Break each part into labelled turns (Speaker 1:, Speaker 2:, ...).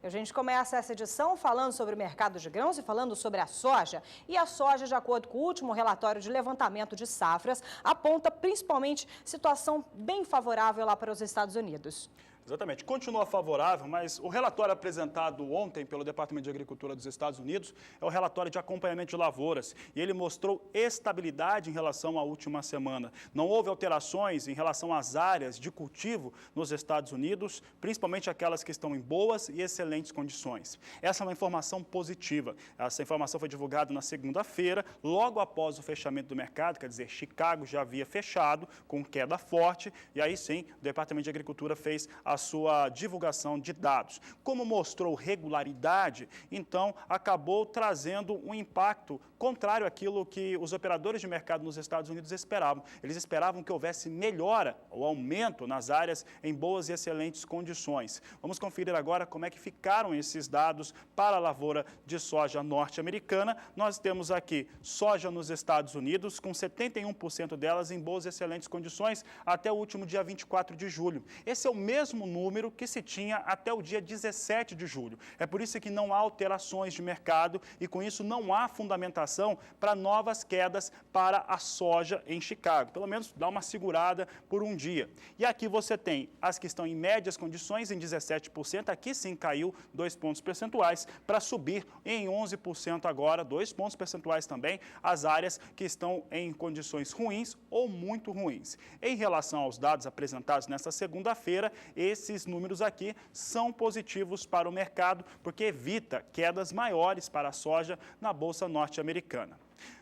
Speaker 1: A gente começa essa edição falando sobre o mercado de grãos e falando sobre a soja. E a soja, de acordo com o último relatório de levantamento de safras, aponta principalmente situação bem favorável lá para os Estados Unidos.
Speaker 2: Exatamente. Continua favorável, mas o relatório apresentado ontem pelo Departamento de Agricultura dos Estados Unidos é o relatório de acompanhamento de lavouras e ele mostrou estabilidade em relação à última semana. Não houve alterações em relação às áreas de cultivo nos Estados Unidos, principalmente aquelas que estão em boas e excelentes condições. Essa é uma informação positiva. Essa informação foi divulgada na segunda-feira, logo após o fechamento do mercado, quer dizer, Chicago já havia fechado com queda forte e aí sim o Departamento de Agricultura fez a sua divulgação de dados. Como mostrou regularidade, então acabou trazendo um impacto contrário àquilo que os operadores de mercado nos Estados Unidos esperavam. Eles esperavam que houvesse melhora ou aumento nas áreas em boas e excelentes condições. Vamos conferir agora como é que ficaram esses dados para a lavoura de soja norte-americana. Nós temos aqui soja nos Estados Unidos, com 71% delas em boas e excelentes condições até o último dia 24 de julho. Esse é o mesmo número que se tinha até o dia 17 de julho. É por isso que não há alterações de mercado e com isso não há fundamentação para novas quedas para a soja em Chicago. Pelo menos dá uma segurada por um dia. E aqui você tem as que estão em médias condições em 17%, aqui sim caiu 2 pontos percentuais para subir em 11% agora, 2 pontos percentuais também, as áreas que estão em condições ruins ou muito ruins. Em relação aos dados apresentados nesta segunda-feira, esses números aqui são positivos para o mercado, porque evita quedas maiores para a soja na Bolsa Norte-Americana.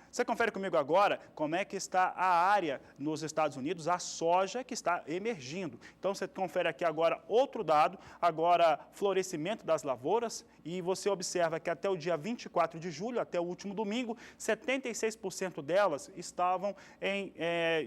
Speaker 2: Você confere comigo agora como é que está a área nos Estados Unidos, a soja que está emergindo. Então, você confere aqui agora outro dado, agora florescimento das lavouras, e você observa que até o dia 24 de julho, até o último domingo, 76% delas estavam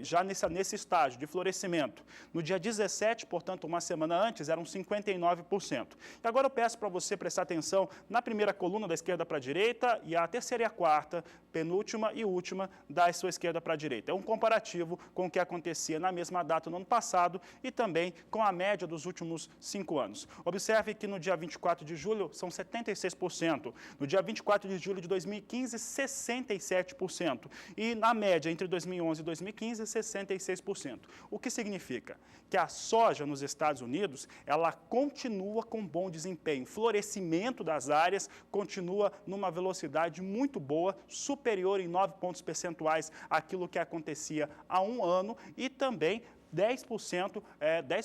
Speaker 2: já nesse estágio de florescimento. No dia 17, portanto, uma semana antes, eram 59%. E agora eu peço para você prestar atenção na primeira coluna da esquerda para a direita e a terceira e a quarta, penúltima e última da sua esquerda para a direita. É um comparativo com o que acontecia na mesma data no ano passado e também com a média dos últimos 5 anos. Observe que no dia 24 de julho são 76%, no dia 24 de julho de 2015, 67%, e na média entre 2011 e 2015, 66%. O que significa? Que a soja nos Estados Unidos, ela continua com bom desempenho, florescimento das áreas continua numa velocidade muito boa, superior em 9 pontos percentuais àquilo que acontecia há um ano e também 10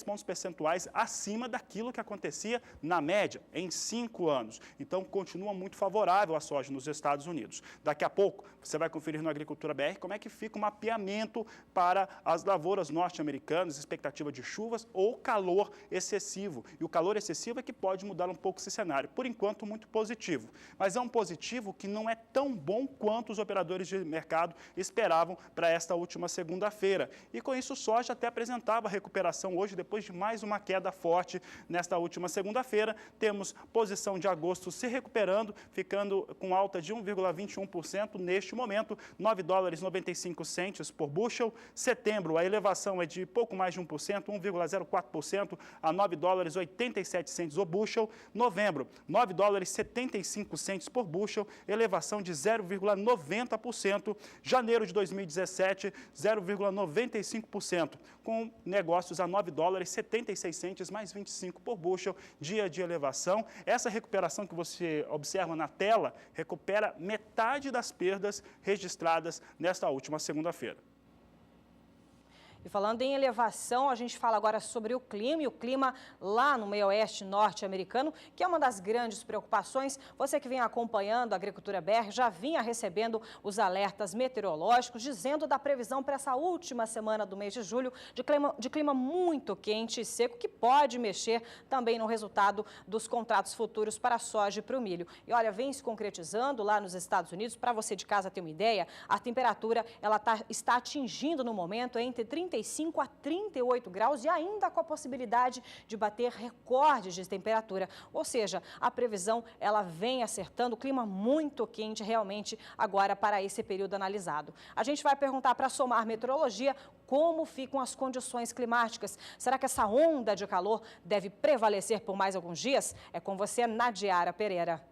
Speaker 2: pontos percentuais acima daquilo que acontecia na média em 5 anos. Então, continua muito favorável a soja nos Estados Unidos. Daqui a pouco, você vai conferir no Agricultura BR como é que fica o mapeamento para as lavouras norte-americanas, expectativa de chuvas ou calor excessivo. E o calor excessivo é que pode mudar um pouco esse cenário. Por enquanto, muito positivo. Mas é um positivo que não é tão bom quanto os operadores de mercado esperavam para esta última segunda-feira. E com isso, soja até apresentava recuperação hoje, depois de mais uma queda forte nesta última segunda-feira. Temos posição de agosto se recuperando, ficando com alta de 1,21% neste momento, 9 dólares 95 centes por bushel. Setembro, a elevação é de pouco mais de 1%, 1,04% a 9 dólares 87 centes o bushel. Novembro, 9 dólares 75 centes por bushel, elevação de 0,90%. Janeiro de 2017, 0,95%. com negócios a 9 dólares 76 centes mais 25 por bushel, dia de elevação. Essa recuperação que você observa na tela recupera metade das perdas registradas nesta última segunda-feira.
Speaker 1: E falando em elevação, a gente fala agora sobre o clima, e o clima lá no meio oeste norte-americano, que é uma das grandes preocupações. Você que vem acompanhando a Agricultura BR já vinha recebendo os alertas meteorológicos, dizendo da previsão para essa última semana do mês de julho, de clima muito quente e seco, que pode mexer também no resultado dos contratos futuros para a soja e para o milho. E olha, vem se concretizando lá nos Estados Unidos, para você de casa ter uma ideia, a temperatura está atingindo no momento entre 35 35 a 38 graus e ainda com a possibilidade de bater recordes de temperatura. Ou seja, a previsão ela vem acertando, o clima muito quente realmente agora para esse período analisado. A gente vai perguntar para a Somar Meteorologia como ficam as condições climáticas. Será que essa onda de calor deve prevalecer por mais alguns dias? É com você, Nadiara Pereira.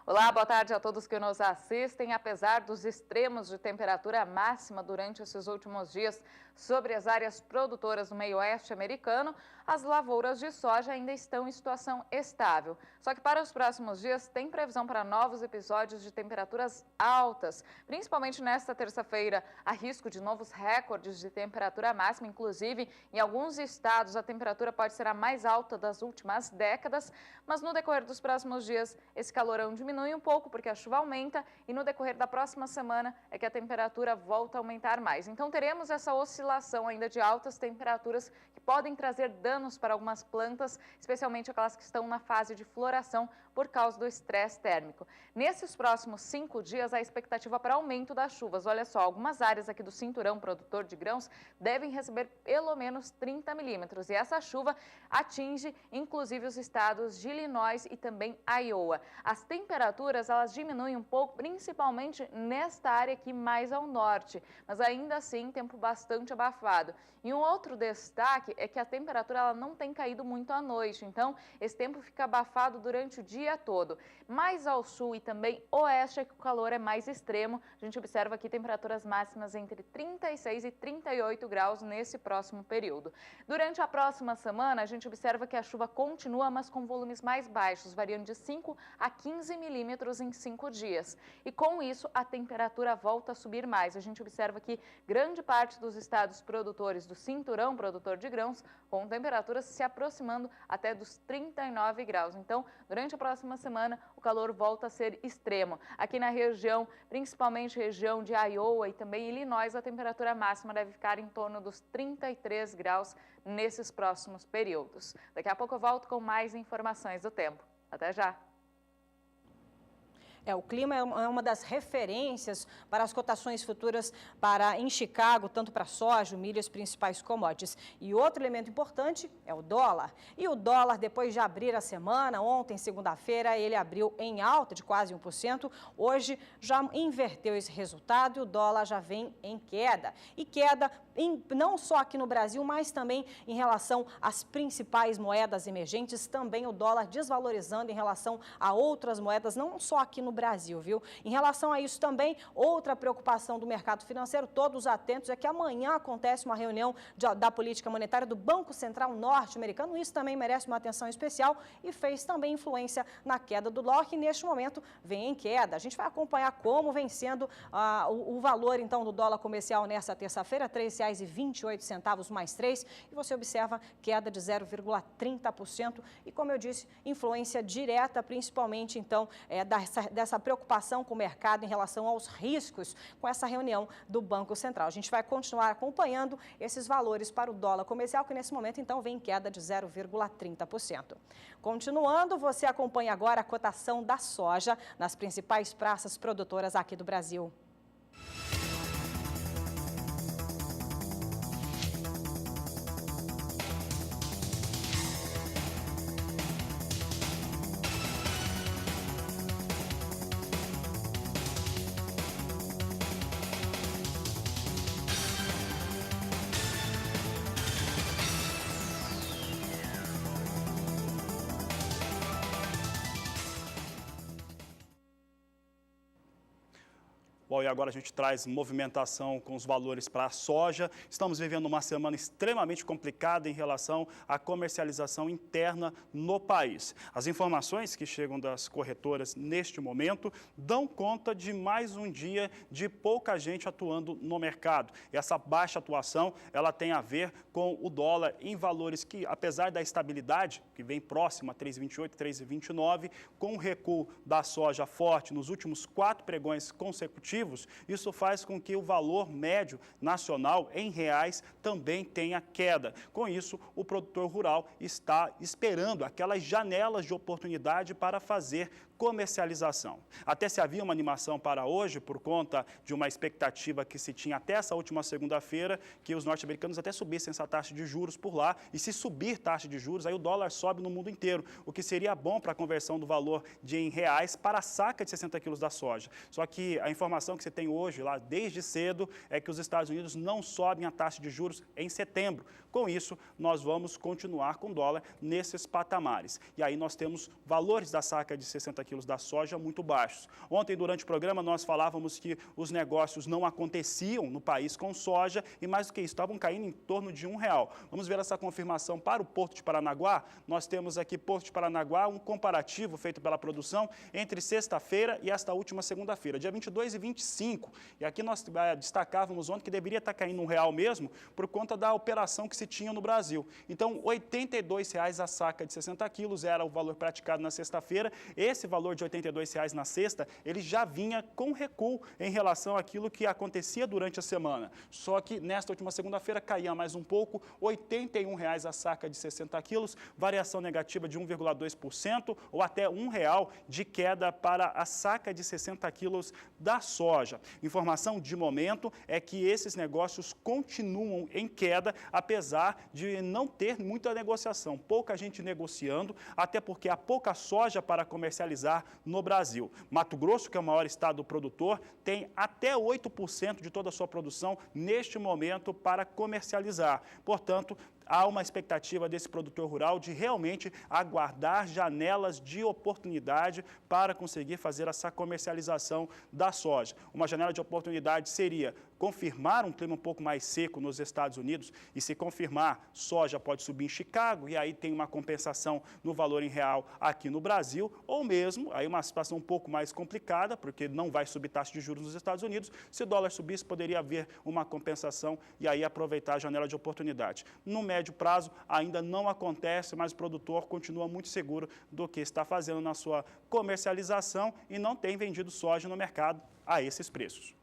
Speaker 3: Olá, boa tarde a todos que nos assistem. Apesar dos extremos de temperatura máxima durante esses últimos dias sobre as áreas produtoras do meio oeste americano, as lavouras de soja ainda estão em situação estável. Só que para os próximos dias tem previsão para novos episódios de temperaturas altas, principalmente nesta terça-feira. Há risco de novos recordes de temperatura máxima, inclusive em alguns estados a temperatura pode ser a mais alta das últimas décadas, mas no decorrer dos próximos dias esse calorão diminui um pouco porque a chuva aumenta e no decorrer da próxima semana é que a temperatura volta a aumentar mais. Então teremos essa oscilação ainda de altas temperaturas que podem trazer danos para algumas plantas, especialmente aquelas que estão na fase de floração por causa do estresse térmico. Nesses próximos 5 dias, a expectativa para aumento das chuvas. Olha só, algumas áreas aqui do cinturão produtor de grãos devem receber pelo menos 30 milímetros. E essa chuva atinge, inclusive, os estados de Illinois e também Iowa. As temperaturas, elas diminuem um pouco, principalmente nesta área aqui mais ao norte. Mas ainda assim, tempo bastante abafado. E um outro destaque é que a temperatura ela não tem caído muito à noite. Então, esse tempo fica abafado durante o dia todo. Mais ao sul e também oeste é que o calor é mais extremo. A gente observa aqui temperaturas máximas entre 36 e 38 graus nesse próximo período. Durante a próxima semana, a gente observa que a chuva continua, mas com volumes mais baixos, variando de 5 a 15 milímetros em 5 dias. E com isso, a temperatura volta a subir mais. A gente observa que grande parte dos estados produtores do cinturão produtor de grãos com temperaturas se aproximando até dos 39 graus. Então, durante a próxima semana, o calor volta a ser extremo. Aqui na região, principalmente região de Iowa e também Illinois, a temperatura máxima deve ficar em torno dos 33 graus nesses próximos períodos. Daqui a pouco eu volto com mais informações do tempo. Até já!
Speaker 1: O clima é uma das referências para as cotações futuras em Chicago, tanto para soja, milho e as principais commodities. E outro elemento importante é o dólar. E o dólar, depois de abrir a semana, ontem, segunda-feira, ele abriu em alta de quase 1%. Hoje já inverteu esse resultado e o dólar já vem em queda. E queda não só aqui no Brasil, mas também em relação às principais moedas emergentes. Também o dólar desvalorizando em relação a outras moedas, não só aqui no Brasil, viu? Em relação a isso também, outra preocupação do mercado financeiro, todos atentos, é que amanhã acontece uma reunião da política monetária do Banco Central norte-americano. Isso também merece uma atenção especial e fez também influência na queda do dólar, que neste momento vem em queda. A gente vai acompanhar como vem sendo o valor, então, do dólar comercial nessa terça-feira, R$ 3,28 mais 3, e você observa queda de 0,30%. E, como eu disse, influência direta, principalmente, então, dessa preocupação com o mercado em relação aos riscos com essa reunião do Banco Central. A gente vai continuar acompanhando esses valores para o dólar comercial, que nesse momento, então, vem em queda de 0,30%. Continuando, você acompanha agora a cotação da soja nas principais praças produtoras aqui do Brasil.
Speaker 2: Bom, e agora a gente traz movimentação com os valores para a soja. Estamos vivendo uma semana extremamente complicada em relação à comercialização interna no país. As informações que chegam das corretoras neste momento dão conta de mais um dia de pouca gente atuando no mercado. E essa baixa atuação, ela tem a ver com o dólar em valores que, apesar da estabilidade, que vem próxima a 3,28, 3,29, com o recuo da soja forte nos últimos 4 pregões consecutivos, negativos, isso faz com que o valor médio nacional em reais também tenha queda. Com isso, o produtor rural está esperando aquelas janelas de oportunidade para fazer comercialização. Até se havia uma animação para hoje, por conta de uma expectativa que se tinha até essa última segunda-feira, que os norte-americanos até subissem essa taxa de juros por lá, e se subir taxa de juros, aí o dólar sobe no mundo inteiro, o que seria bom para a conversão do valor em reais para a saca de 60 quilos da soja. Só que a informação que você tem hoje, lá desde cedo, é que os Estados Unidos não sobem a taxa de juros em setembro. Com isso, nós vamos continuar com o dólar nesses patamares. E aí nós temos valores da saca de 60 quilos da soja muito baixos. Ontem, durante o programa, nós falávamos que os negócios não aconteciam no país com soja e, mais do que isso, estavam caindo em torno de R$1. Vamos ver essa confirmação para o Porto de Paranaguá. Nós temos aqui, Porto de Paranaguá, um comparativo feito pela produção entre sexta-feira e esta última segunda-feira, dia 22 e 25. E aqui nós destacávamos ontem que deveria estar caindo R$1 mesmo por conta da operação que se tinha no Brasil. Então, R$ 82,00 a saca de 60 quilos era o valor praticado na sexta-feira. Esse valor de R$ 82,00 na sexta, ele já vinha com recuo em relação àquilo que acontecia durante a semana. Só que nesta última segunda-feira caía mais um pouco, R$ 81,00 a saca de 60 quilos, variação negativa de 1,2% ou até R$1 de queda para a saca de 60 quilos da soja. Informação de momento é que esses negócios continuam em queda, apesar de não ter muita negociação, pouca gente negociando, até porque há pouca soja para comercializar no Brasil. Mato Grosso, que é o maior estado produtor, tem até 8% de toda a sua produção neste momento para comercializar. Portanto, há uma expectativa desse produtor rural de realmente aguardar janelas de oportunidade para conseguir fazer essa comercialização da soja. Uma janela de oportunidade seria confirmar um clima um pouco mais seco nos Estados Unidos, e se confirmar, soja pode subir em Chicago, e aí tem uma compensação no valor em real aqui no Brasil, ou mesmo, aí uma situação um pouco mais complicada, porque não vai subir taxa de juros nos Estados Unidos, se o dólar subisse, poderia haver uma compensação e aí aproveitar a janela de oportunidade. No médio prazo ainda não acontece, mas o produtor continua muito seguro do que está fazendo na sua comercialização e não tem vendido soja no mercado a esses preços.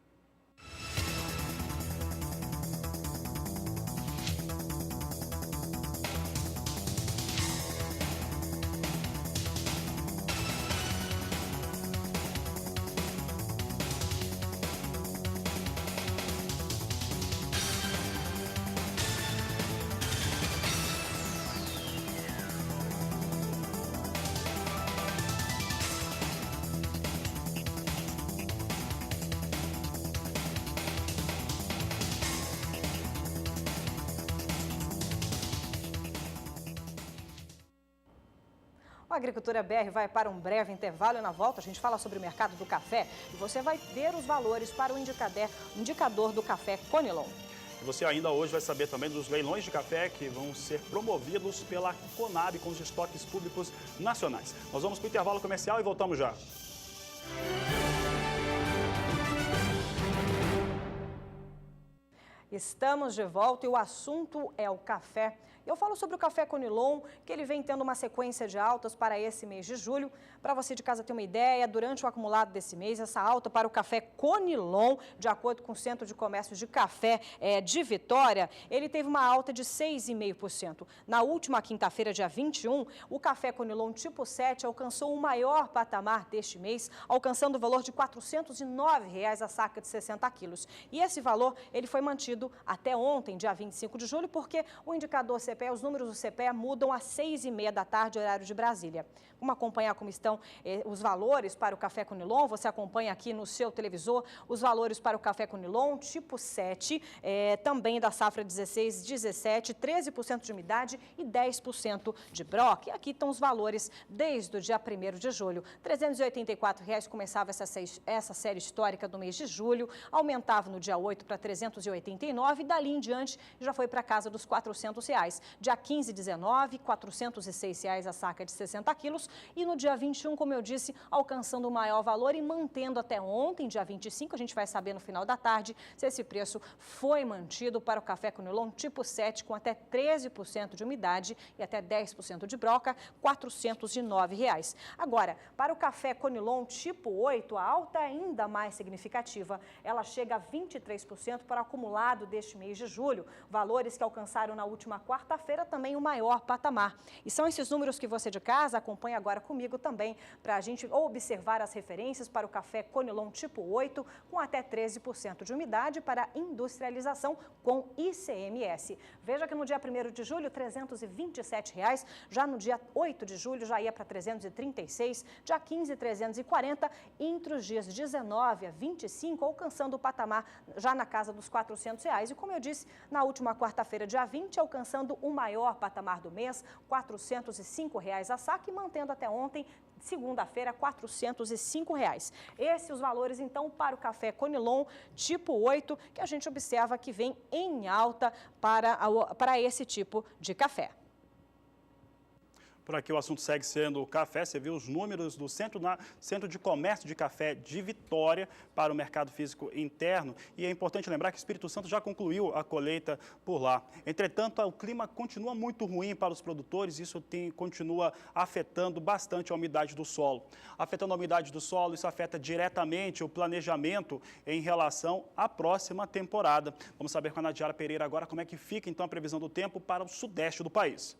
Speaker 1: A Agricultura BR vai para um breve intervalo e na volta a gente fala sobre o mercado do café e você vai ter os valores para o indicador do café Conilon.
Speaker 2: E você ainda hoje vai saber também dos leilões de café que vão ser promovidos pela Conab com os estoques públicos nacionais. Nós vamos para o intervalo comercial e voltamos já.
Speaker 1: Estamos de volta e o assunto é o café. Eu falo sobre o café Conilon, que ele vem tendo uma sequência de altas para esse mês de julho. Para você de casa ter uma ideia, durante o acumulado desse mês, essa alta para o café Conilon, de acordo com o Centro de Comércio de Café de Vitória, ele teve uma alta de 6,5%. Na última quinta-feira, dia 21, o café Conilon tipo 7 alcançou o maior patamar deste mês, alcançando o valor de R$ 409,00 a saca de 60 quilos. E esse valor ele foi mantido até ontem, dia 25 de julho, porque o indicador CPE, os números do CPE mudam às 6h30 da tarde, horário de Brasília. Vamos acompanhar como estão os valores para o café Conilon. Você acompanha aqui no seu televisor os valores para o café Conilon, tipo 7, também da safra 16, 17, 13% de umidade e 10% de broc. E aqui estão os valores desde o dia 1º de julho. R$ 384,00 começava essa série histórica do mês de julho, aumentava no dia 8 para R$ 389. R$ 139 e dali em diante já foi para casa dos R$ 400. Dia 15 e 19, R$ 406 a saca de 60 quilos e no dia 21, como eu disse, alcançando o maior valor e mantendo até ontem, dia 25, a gente vai saber no final da tarde se esse preço foi mantido para o café Conilon tipo 7 com até 13% de umidade e até 10% de broca, R$ 409. Agora, para o café Conilon tipo 8, a alta é ainda mais significativa. Ela chega a 23% para o acumulado deste mês de julho, valores que alcançaram na última quarta-feira também o maior patamar. E são esses números que você de casa acompanha agora comigo também, para a gente observar as referências para o café Conilon tipo 8, com até 13% de umidade para industrialização com ICMS. Veja que no dia 1º de julho, R$ 327, já no dia 8 de julho já ia para 336, dia 15, 340, entre os dias 19 a 25, alcançando o patamar já na casa dos R$ 400. E como eu disse, na última quarta-feira, dia 20, alcançando o maior patamar do mês, R$ 405 a saca e mantendo até ontem, segunda-feira, R$ 405. Esses os valores, então, para o café Conilon tipo 8, que a gente observa que vem em alta para esse tipo de café.
Speaker 2: Por aqui o assunto segue sendo o café. Você viu os números do Centro de Comércio de Café de Vitória para o mercado físico interno. E é importante lembrar que o Espírito Santo já concluiu a colheita por lá. Entretanto, o clima continua muito ruim para os produtores. Isso continua afetando bastante a umidade do solo. Afetando a umidade do solo, isso afeta diretamente o planejamento em relação à próxima temporada. Vamos saber com a Nadiara Pereira agora como é que fica então a previsão do tempo para o sudeste do país.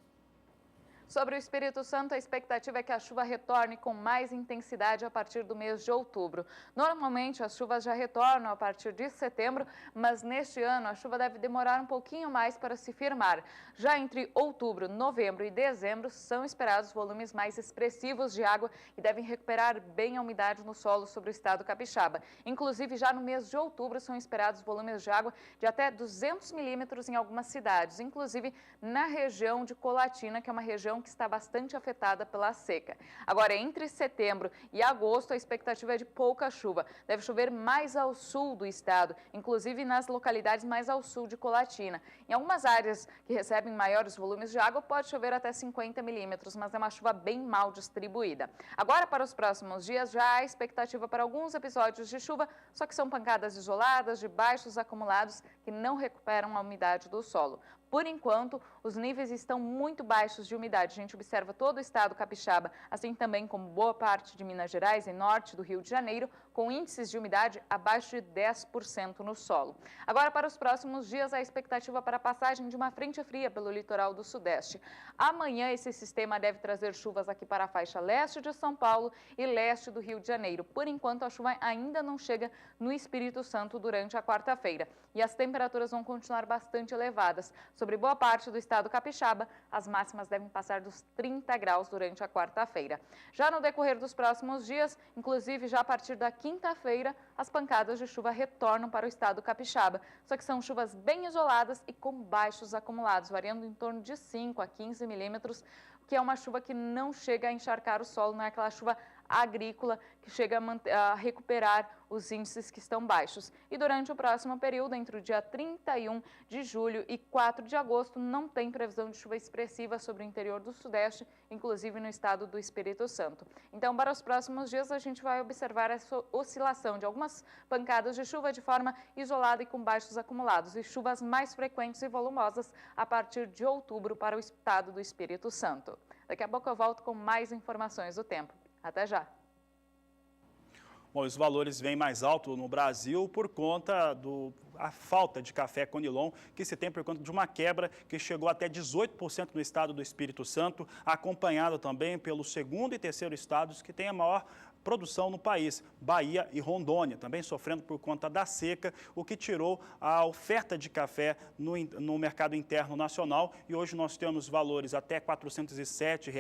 Speaker 3: Sobre o Espírito Santo, a expectativa é que a chuva retorne com mais intensidade a partir do mês de outubro. Normalmente, as chuvas já retornam a partir de setembro, mas neste ano a chuva deve demorar um pouquinho mais para se firmar. Já entre outubro, novembro e dezembro, são esperados volumes mais expressivos de água e devem recuperar bem a umidade no solo sobre o estado capixaba. Inclusive, já no mês de outubro, são esperados volumes de água de até 200 milímetros em algumas cidades, inclusive na região de Colatina, que é uma região que está bastante afetada pela seca. Agora, entre setembro e agosto, a expectativa é de pouca chuva. Deve chover mais ao sul do estado, inclusive nas localidades mais ao sul de Colatina. Em algumas áreas que recebem maiores volumes de água, pode chover até 50 milímetros, mas é uma chuva bem mal distribuída. Agora, para os próximos dias, já há expectativa para alguns episódios de chuva, só que são pancadas isoladas de baixos acumulados que não recuperam a umidade do solo. Por enquanto, os níveis estão muito baixos de umidade. A gente observa todo o estado capixaba, assim também como boa parte de Minas Gerais e norte do Rio de Janeiro, com índices de umidade abaixo de 10% no solo. Agora, para os próximos dias, a expectativa para a passagem de uma frente fria pelo litoral do sudeste. Amanhã, esse sistema deve trazer chuvas aqui para a faixa leste de São Paulo e leste do Rio de Janeiro. Por enquanto, a chuva ainda não chega no Espírito Santo durante a quarta-feira. E as temperaturas vão continuar bastante elevadas. Sobre boa parte do estado capixaba, as máximas devem passar dos 30 graus durante a quarta-feira. Já no decorrer dos próximos dias, inclusive já a partir da quinta-feira, as pancadas de chuva retornam para o estado capixaba. Só que são chuvas bem isoladas e com baixos acumulados, variando em torno de 5 a 15 milímetros, que é uma chuva que não chega a encharcar o solo, não é aquela chuva agrícola que chega a recuperar os índices que estão baixos. E durante o próximo período, entre o dia 31 de julho e 4 de agosto, não tem previsão de chuva expressiva sobre o interior do Sudeste, inclusive no estado do Espírito Santo. Então, para os próximos dias, a gente vai observar essa oscilação de algumas pancadas de chuva de forma isolada e com baixos acumulados, e chuvas mais frequentes e volumosas a partir de outubro para o estado do Espírito Santo. Daqui a pouco eu volto com mais informações do tempo. Até já!
Speaker 2: Bom, os valores vêm mais altos no Brasil por conta da falta de café Conilon que se tem por conta de uma quebra que chegou até 18% no estado do Espírito Santo, acompanhado também pelo segundo e terceiro estados que têm a maior produção no país, Bahia e Rondônia, também sofrendo por conta da seca, o que tirou a oferta de café no mercado interno nacional. E hoje nós temos valores até R$ 407,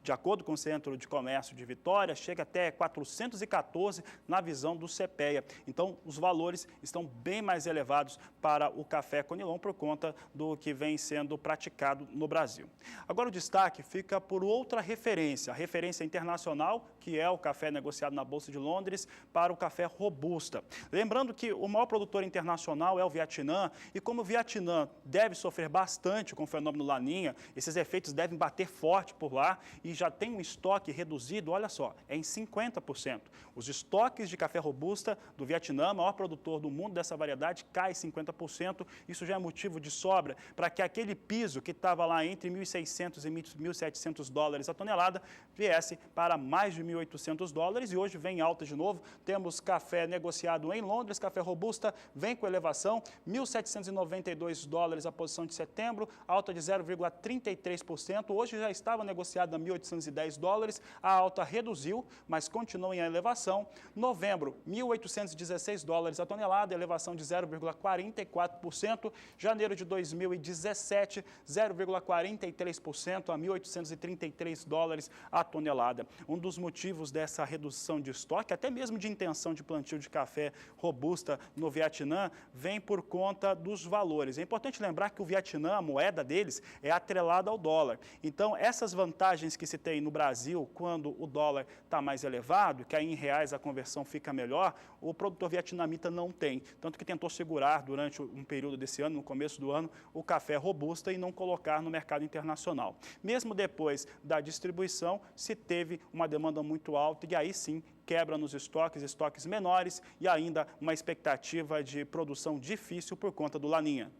Speaker 2: de acordo com o Centro de Comércio de Vitória, chega até R$ 414 na visão do CPEA. Então, os valores estão bem mais elevados para o café Conilon por conta do que vem sendo praticado no Brasil. Agora o destaque fica por outra referência, a referência internacional, que é o café negociado na Bolsa de Londres, para o café Robusta. Lembrando que o maior produtor internacional é o Vietnã, e como o Vietnã deve sofrer bastante com o fenômeno Laninha, esses efeitos devem bater forte por lá e já tem um estoque reduzido, olha só, é em 50%. Os estoques de café Robusta do Vietnã, maior produtor do mundo dessa variedade, cai 50%. Isso já é motivo de sobra para que aquele piso que estava lá entre 1.600 e 1.700 dólares a tonelada viesse para mais de 1.800 dólares e hoje vem alta de novo. Temos café negociado em Londres, café Robusta vem com elevação, 1.792 dólares a posição de setembro, alta de 0,33%. Hoje já estava negociado a 1.810 dólares, a alta reduziu, mas continua em elevação. Novembro, 1.816 dólares a tonelada, elevação de 0,44%. Janeiro de 2017, 0,43% a 1.833 dólares a tonelada. Um dos motivos dessa redução de estoque, até mesmo de intenção de plantio de café Robusta no Vietnã, vem por conta dos valores. É importante lembrar que o Vietnã, a moeda deles, é atrelada ao dólar. Então, essas vantagens que se tem no Brasil, quando o dólar está mais elevado, que aí em reais a conversão fica melhor, o produtor vietnamita não tem. Tanto que tentou segurar durante um período desse ano, no começo do ano, o café Robusta e não colocar no mercado internacional. Mesmo depois da distribuição, se teve uma demanda muito alta e aí sim quebra nos estoques menores e ainda uma expectativa de produção difícil por conta do Laninha.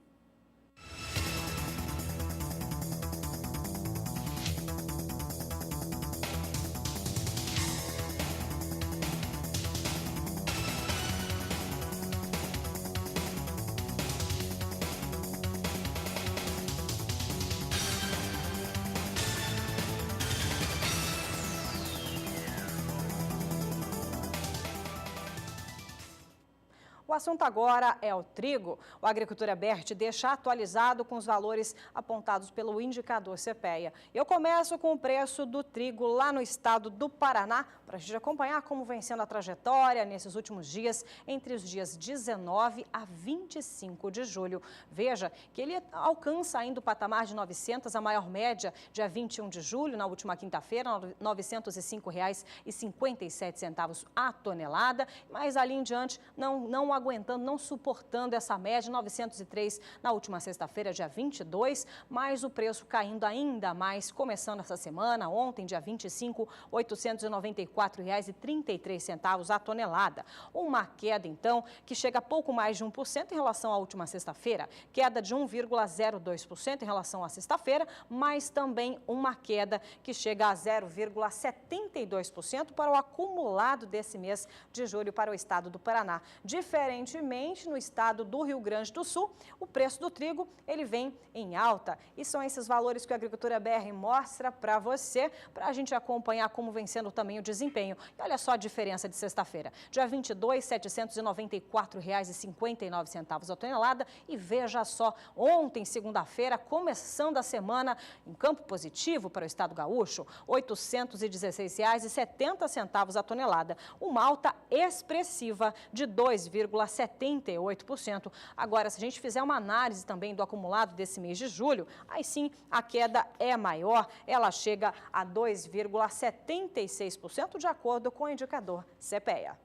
Speaker 1: O assunto agora é o trigo. O Agricultura BERT deixa atualizado com os valores apontados pelo indicador CPEA. Eu começo com o preço do trigo lá no estado do Paraná, para a gente acompanhar como vem sendo a trajetória nesses últimos dias, entre os dias 19 a 25 de julho. Veja que ele alcança ainda o patamar de 900, a maior média, dia 21 de julho, na última quinta-feira, R$ 905,57 a tonelada, mas ali em diante não aguentando, não suportando essa média, 903 na última sexta-feira, dia 22, mas o preço caindo ainda mais, começando essa semana, ontem, dia 25, R$ 894,33 a tonelada. Uma queda, então, que chega a pouco mais de 1% em relação à última sexta-feira, queda de 1,02% em relação à sexta-feira, mas também uma queda que chega a 0,72% para o acumulado desse mês de julho para o estado do Paraná. Diferentemente, no estado do Rio Grande do Sul, o preço do trigo ele vem em alta. E são esses valores que a Agricultura BR mostra para você, para a gente acompanhar como vem sendo também o desempenho. E olha só a diferença de sexta-feira. Dia 22, R$ 794,59 a tonelada. E veja só, ontem, segunda-feira, começando a semana em campo positivo para o estado gaúcho, R$ 816,70 a tonelada. Uma alta expressiva de 2,78%. Agora, se a gente fizer uma análise também do acumulado desse mês de julho, aí sim a queda é maior, ela chega a 2,76% de acordo com o indicador CPEA.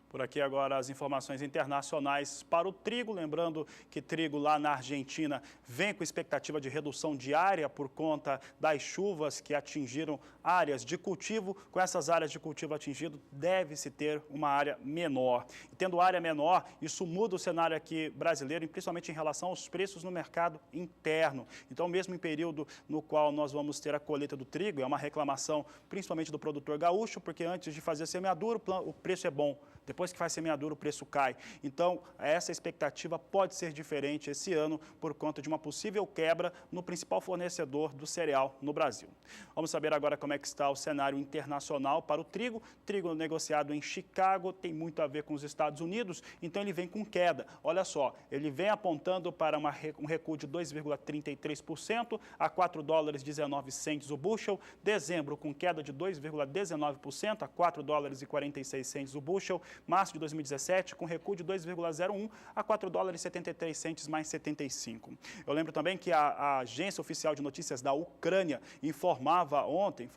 Speaker 2: Por aqui agora as informações internacionais para o trigo, lembrando que trigo lá na Argentina vem com expectativa de redução diária por conta das chuvas que atingiram áreas de cultivo. Com essas áreas de cultivo atingidas, deve-se ter uma área menor. E tendo área menor, isso muda o cenário aqui brasileiro, principalmente em relação aos preços no mercado interno. Então, mesmo em período no qual nós vamos ter a colheita do trigo, é uma reclamação principalmente do produtor gaúcho, porque antes de fazer a semeadura, o preço é bom. Depois que faz semeadura, o preço cai. Então, essa expectativa pode ser diferente esse ano por conta de uma possível quebra no principal fornecedor do cereal no Brasil. Vamos saber agora como é que está o cenário internacional para o trigo. Trigo negociado em Chicago tem muito a ver com os Estados Unidos, então ele vem com queda. Olha só, ele vem apontando para um recuo de 2,33% a $4,19 o bushel. Dezembro com queda de 2,19% a $4,46 o bushel. março de 2017, com recuo de 2,01 a 4 dólares e 73 centes mais 75. Eu lembro também que a agência oficial de notícias da Ucrânia informava ontem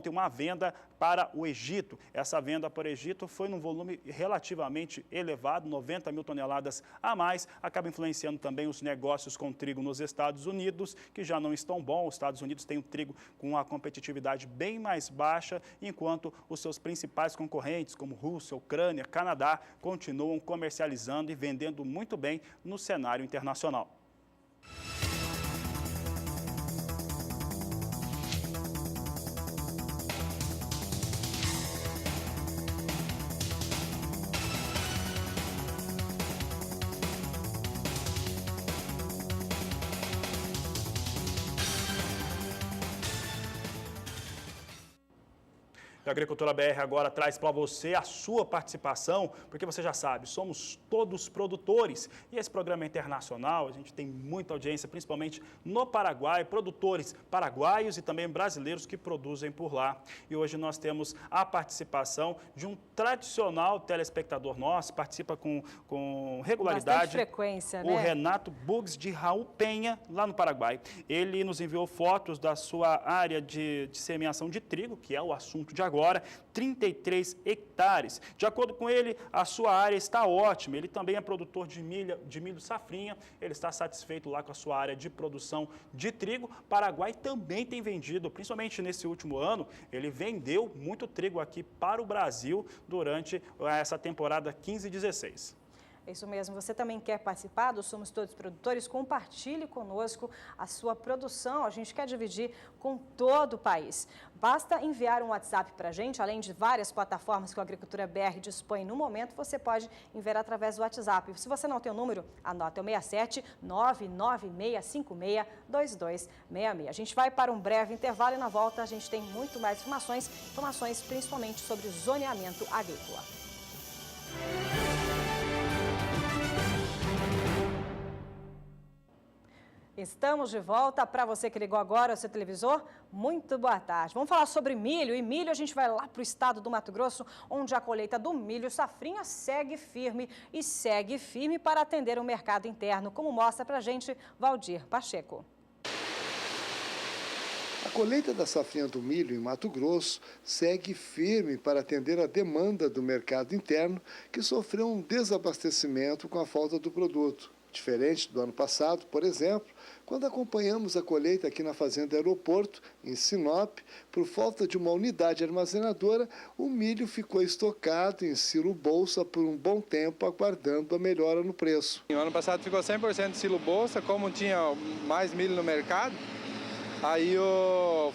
Speaker 2: uma venda para o Egito. Essa venda para o Egito foi num volume relativamente elevado, 90 mil toneladas a mais, acaba influenciando também os negócios com trigo nos Estados Unidos, que já não estão bons. Os Estados Unidos têm o trigo com uma competitividade bem mais baixa, enquanto os seus principais concorrentes, como Rússia, Ucrânia, Canadá, continuam comercializando e vendendo muito bem no cenário internacional. A Agricultura BR agora traz para você a sua participação, porque você já sabe, somos todos produtores. E esse programa é internacional, a gente tem muita audiência, principalmente no Paraguai, produtores paraguaios e também brasileiros que produzem por lá. E hoje nós temos a participação de um tradicional telespectador nosso, participa com regularidade.
Speaker 1: Bastante frequência, né?
Speaker 2: O Renato Bugs, de Raul Penha, lá no Paraguai. Ele nos enviou fotos da sua área de semeação de trigo, que é o assunto de agora, 33 hectares. De acordo com ele, a sua área está ótima. Ele também é produtor de milho safrinha. Ele está satisfeito lá com a sua área de produção de trigo. Paraguai também tem vendido, principalmente nesse último ano, ele vendeu muito trigo aqui para o Brasil durante essa temporada 15 e 16.
Speaker 1: É isso mesmo. Você também quer participar do Somos Todos Produtores? Compartilhe conosco a sua produção. A gente quer dividir com todo o país. Basta enviar um WhatsApp para a gente, além de várias plataformas que a Agricultura BR dispõe no momento, você pode enviar através do WhatsApp. Se você não tem o número, anota, é o 67 99656 2266. A gente vai para um breve intervalo e na volta a gente tem muito mais informações principalmente sobre zoneamento agrícola. Estamos de volta. Para você que ligou agora o seu televisor, muito boa tarde. Vamos falar sobre milho. E milho, a gente vai lá para o estado do Mato Grosso, onde a colheita do milho safrinha segue firme para atender o mercado interno, como mostra para a gente Valdir Pacheco.
Speaker 4: A colheita da safrinha do milho em Mato Grosso segue firme para atender a demanda do mercado interno, que sofreu um desabastecimento com a falta do produto. Diferente do ano passado, por exemplo, quando acompanhamos a colheita aqui na Fazenda Aeroporto, em Sinop, por falta de uma unidade armazenadora, o milho ficou estocado em silo-bolsa por um bom tempo, aguardando a melhora no preço.
Speaker 5: O ano passado ficou 100% silo-bolsa, como tinha mais milho no mercado, aí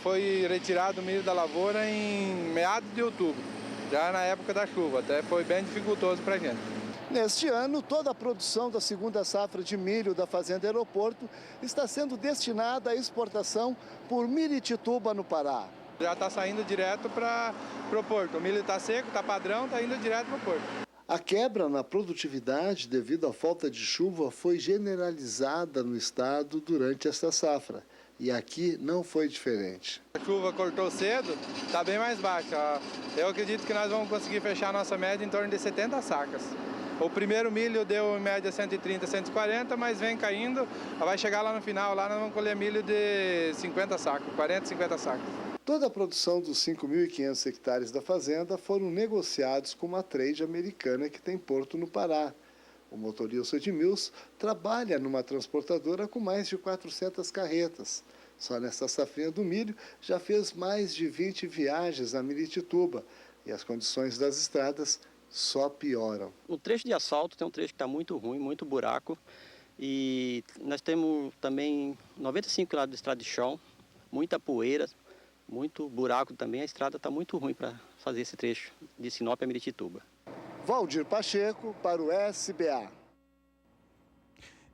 Speaker 5: foi retirado o milho da lavoura em meados de outubro, já na época da chuva, até foi bem dificultoso para a gente.
Speaker 4: Neste ano, toda a produção da segunda safra de milho da Fazenda Aeroporto está sendo destinada à exportação por Miritituba, no Pará.
Speaker 5: Já está saindo direto para o porto. O milho está seco, está padrão, está indo direto para o porto.
Speaker 4: A quebra na produtividade devido à falta de chuva foi generalizada no estado durante esta safra. E aqui não foi diferente.
Speaker 5: A chuva cortou cedo, está bem mais baixa. Eu acredito que nós vamos conseguir fechar a nossa média em torno de 70 sacas. O primeiro milho deu em média 130, 140, mas vem caindo. Vai chegar lá no final, lá nós vamos colher milho de 50 sacos, 40, 50 sacos.
Speaker 4: Toda a produção dos 5.500 hectares da fazenda foram negociados com uma trade americana que tem porto no Pará. O motorista Edmilson trabalha numa transportadora com mais de 400 carretas. Só nesta safrinha do milho já fez mais de 20 viagens a Miritituba e as condições das estradas só pioram.
Speaker 6: O trecho de asfalto tem um trecho que está muito ruim, muito buraco. E nós temos também 95 km de estrada de chão, muita poeira, muito buraco também. A estrada está muito ruim para fazer esse trecho de Sinop a Miritituba.
Speaker 4: Valdir Pacheco para o SBA.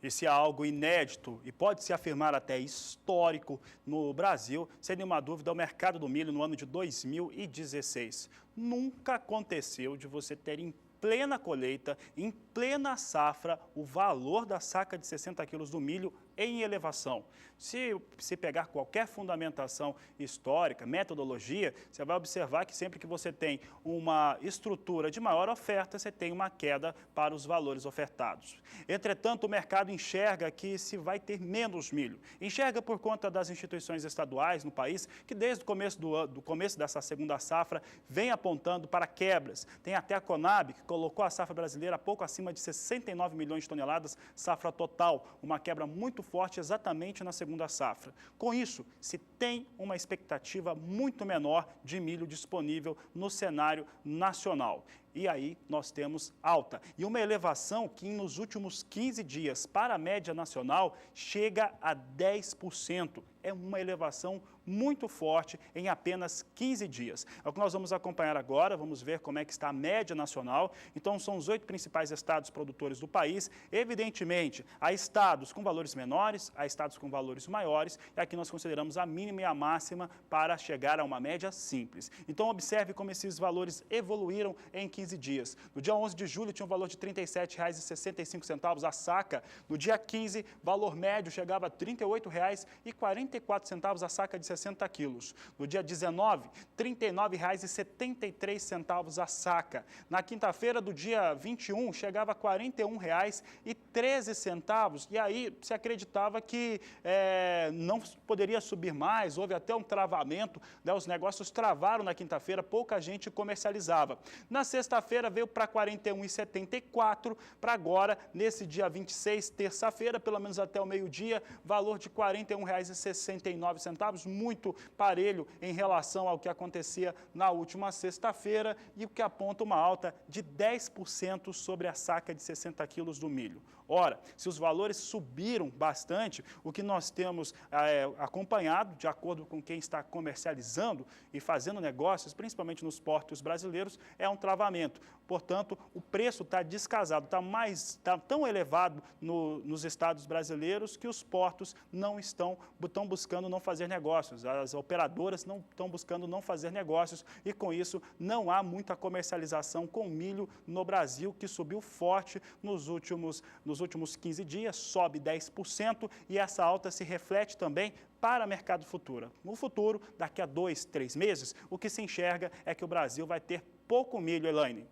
Speaker 2: E se há algo inédito e pode-se afirmar até histórico no Brasil, sem nenhuma dúvida, é o mercado do milho no ano de 2016. Nunca aconteceu de você ter em plena colheita, em plena safra, o valor da saca de 60 quilos do milho em elevação. Se pegar qualquer fundamentação histórica, metodologia, você vai observar que sempre que você tem uma estrutura de maior oferta, você tem uma queda para os valores ofertados. Entretanto, o mercado enxerga que se vai ter menos milho. Enxerga por conta das instituições estaduais no país, que desde o começo dessa segunda safra, vem apontando para quebras. Tem até a Conab, que colocou a safra brasileira pouco acima de 69 milhões de toneladas, safra total, uma quebra muito forte exatamente na segunda safra. Com isso, se tem uma expectativa muito menor de milho disponível no cenário nacional. E aí nós temos alta. E uma elevação que nos últimos 15 dias, para a média nacional, chega a 10%. É uma elevação muito forte em apenas 15 dias. É o que nós vamos acompanhar agora, vamos ver como é que está a média nacional. Então, são os 8 principais estados produtores do país. Evidentemente, há estados com valores menores, há estados com valores maiores, e aqui nós consideramos a mínima e a máxima para chegar a uma média simples. Então, observe como esses valores evoluíram em 15 dias. No dia 11 de julho, tinha um valor de R$ 37,65 a saca. No dia 15, valor médio chegava a R$ 38,44 a saca de 60 quilos. No dia 19, R$ 39,73 a saca. Na quinta-feira do dia 21, chegava a R$ 41,13. E aí se acreditava que não poderia subir mais, houve até um travamento, né? Os negócios travaram na quinta-feira, pouca gente comercializava. Na sexta-feira veio para R$ 41,74, para agora, nesse dia 26, terça-feira, pelo menos até o meio-dia, valor de R$ 41,69, muito parelho em relação ao que acontecia na última sexta-feira e o que aponta uma alta de 10% sobre a saca de 60 quilos do milho. Ora, se os valores subiram bastante, o que nós temos acompanhado, de acordo com quem está comercializando e fazendo negócios, principalmente nos portos brasileiros, é um travamento. Portanto, o preço está descasado, está tão elevado nos estados brasileiros que os portos não estão buscando não fazer negócios. As operadoras não estão buscando não fazer negócios e, com isso, não há muita comercialização com milho no Brasil, que subiu forte nos últimos 15 dias, sobe 10%, e essa alta se reflete também para o mercado futuro. No futuro, daqui a 2, 3 meses, o que se enxerga é que o Brasil vai ter pouco milho, Elaine.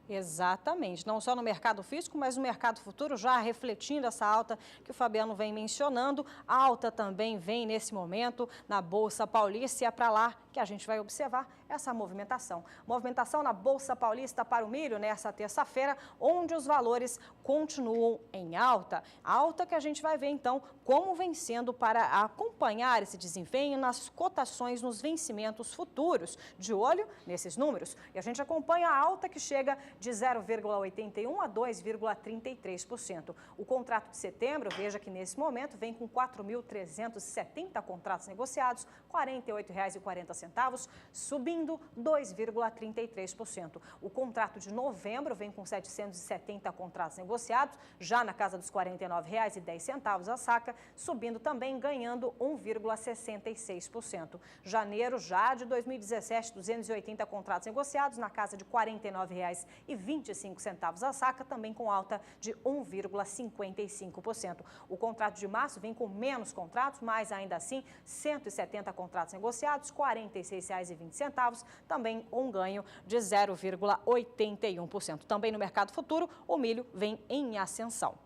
Speaker 1: Exatamente, não só no mercado físico, mas no mercado futuro, já refletindo essa alta que o Fabiano vem mencionando. A alta também vem nesse momento na Bolsa Paulista, e é para lá que a gente vai observar essa movimentação. Movimentação na Bolsa Paulista para o milho nessa terça-feira, onde os valores continuam em alta. Alta que a gente vai ver então como vem sendo para acompanhar esse desempenho nas cotações nos vencimentos futuros. De olho nesses números. E a gente acompanha a alta que chega de 0,81% a 2,33%. O contrato de setembro, veja que nesse momento vem com 4.370 contratos negociados, R$ 48,40, subindo 2,33%. O contrato de novembro vem com 770 contratos negociados, já na casa dos R$ 49,10 a saca, subindo também, ganhando 1,66%. Janeiro já de 2017, 280 contratos negociados, na casa de R$ 49,25 a saca, também com alta de 1,55%. O contrato de março vem com menos contratos, mas ainda assim 170 contratos negociados, R$ 46,20, também um ganho de 0,81%. Também no mercado futuro, o milho vem em ascensão.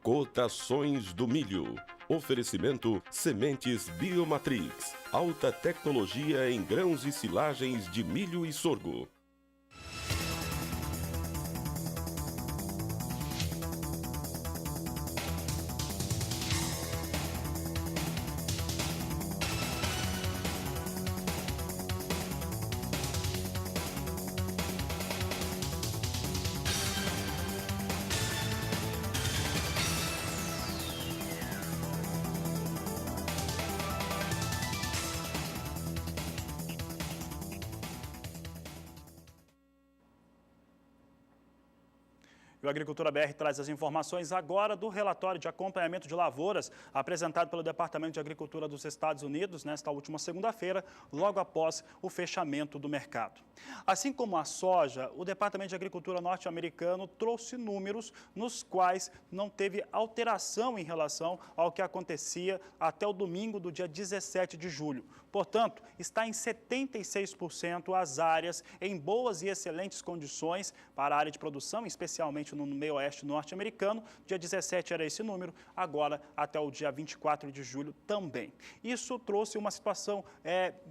Speaker 7: Cotações do milho. Oferecimento Sementes Biomatrix. Alta tecnologia em grãos e silagens de milho e sorgo.
Speaker 2: E o Agricultura BR traz as informações agora do relatório de acompanhamento de lavouras apresentado pelo Departamento de Agricultura dos Estados Unidos nesta última segunda-feira, logo após o fechamento do mercado. Assim como a soja, o Departamento de Agricultura norte-americano trouxe números nos quais não teve alteração em relação ao que acontecia até o domingo do dia 17 de julho. Portanto, está em 76% as áreas em boas e excelentes condições para a área de produção, especialmente no meio oeste norte-americano. Dia 17 era esse número, agora até o dia 24 de julho também. Isso trouxe uma situação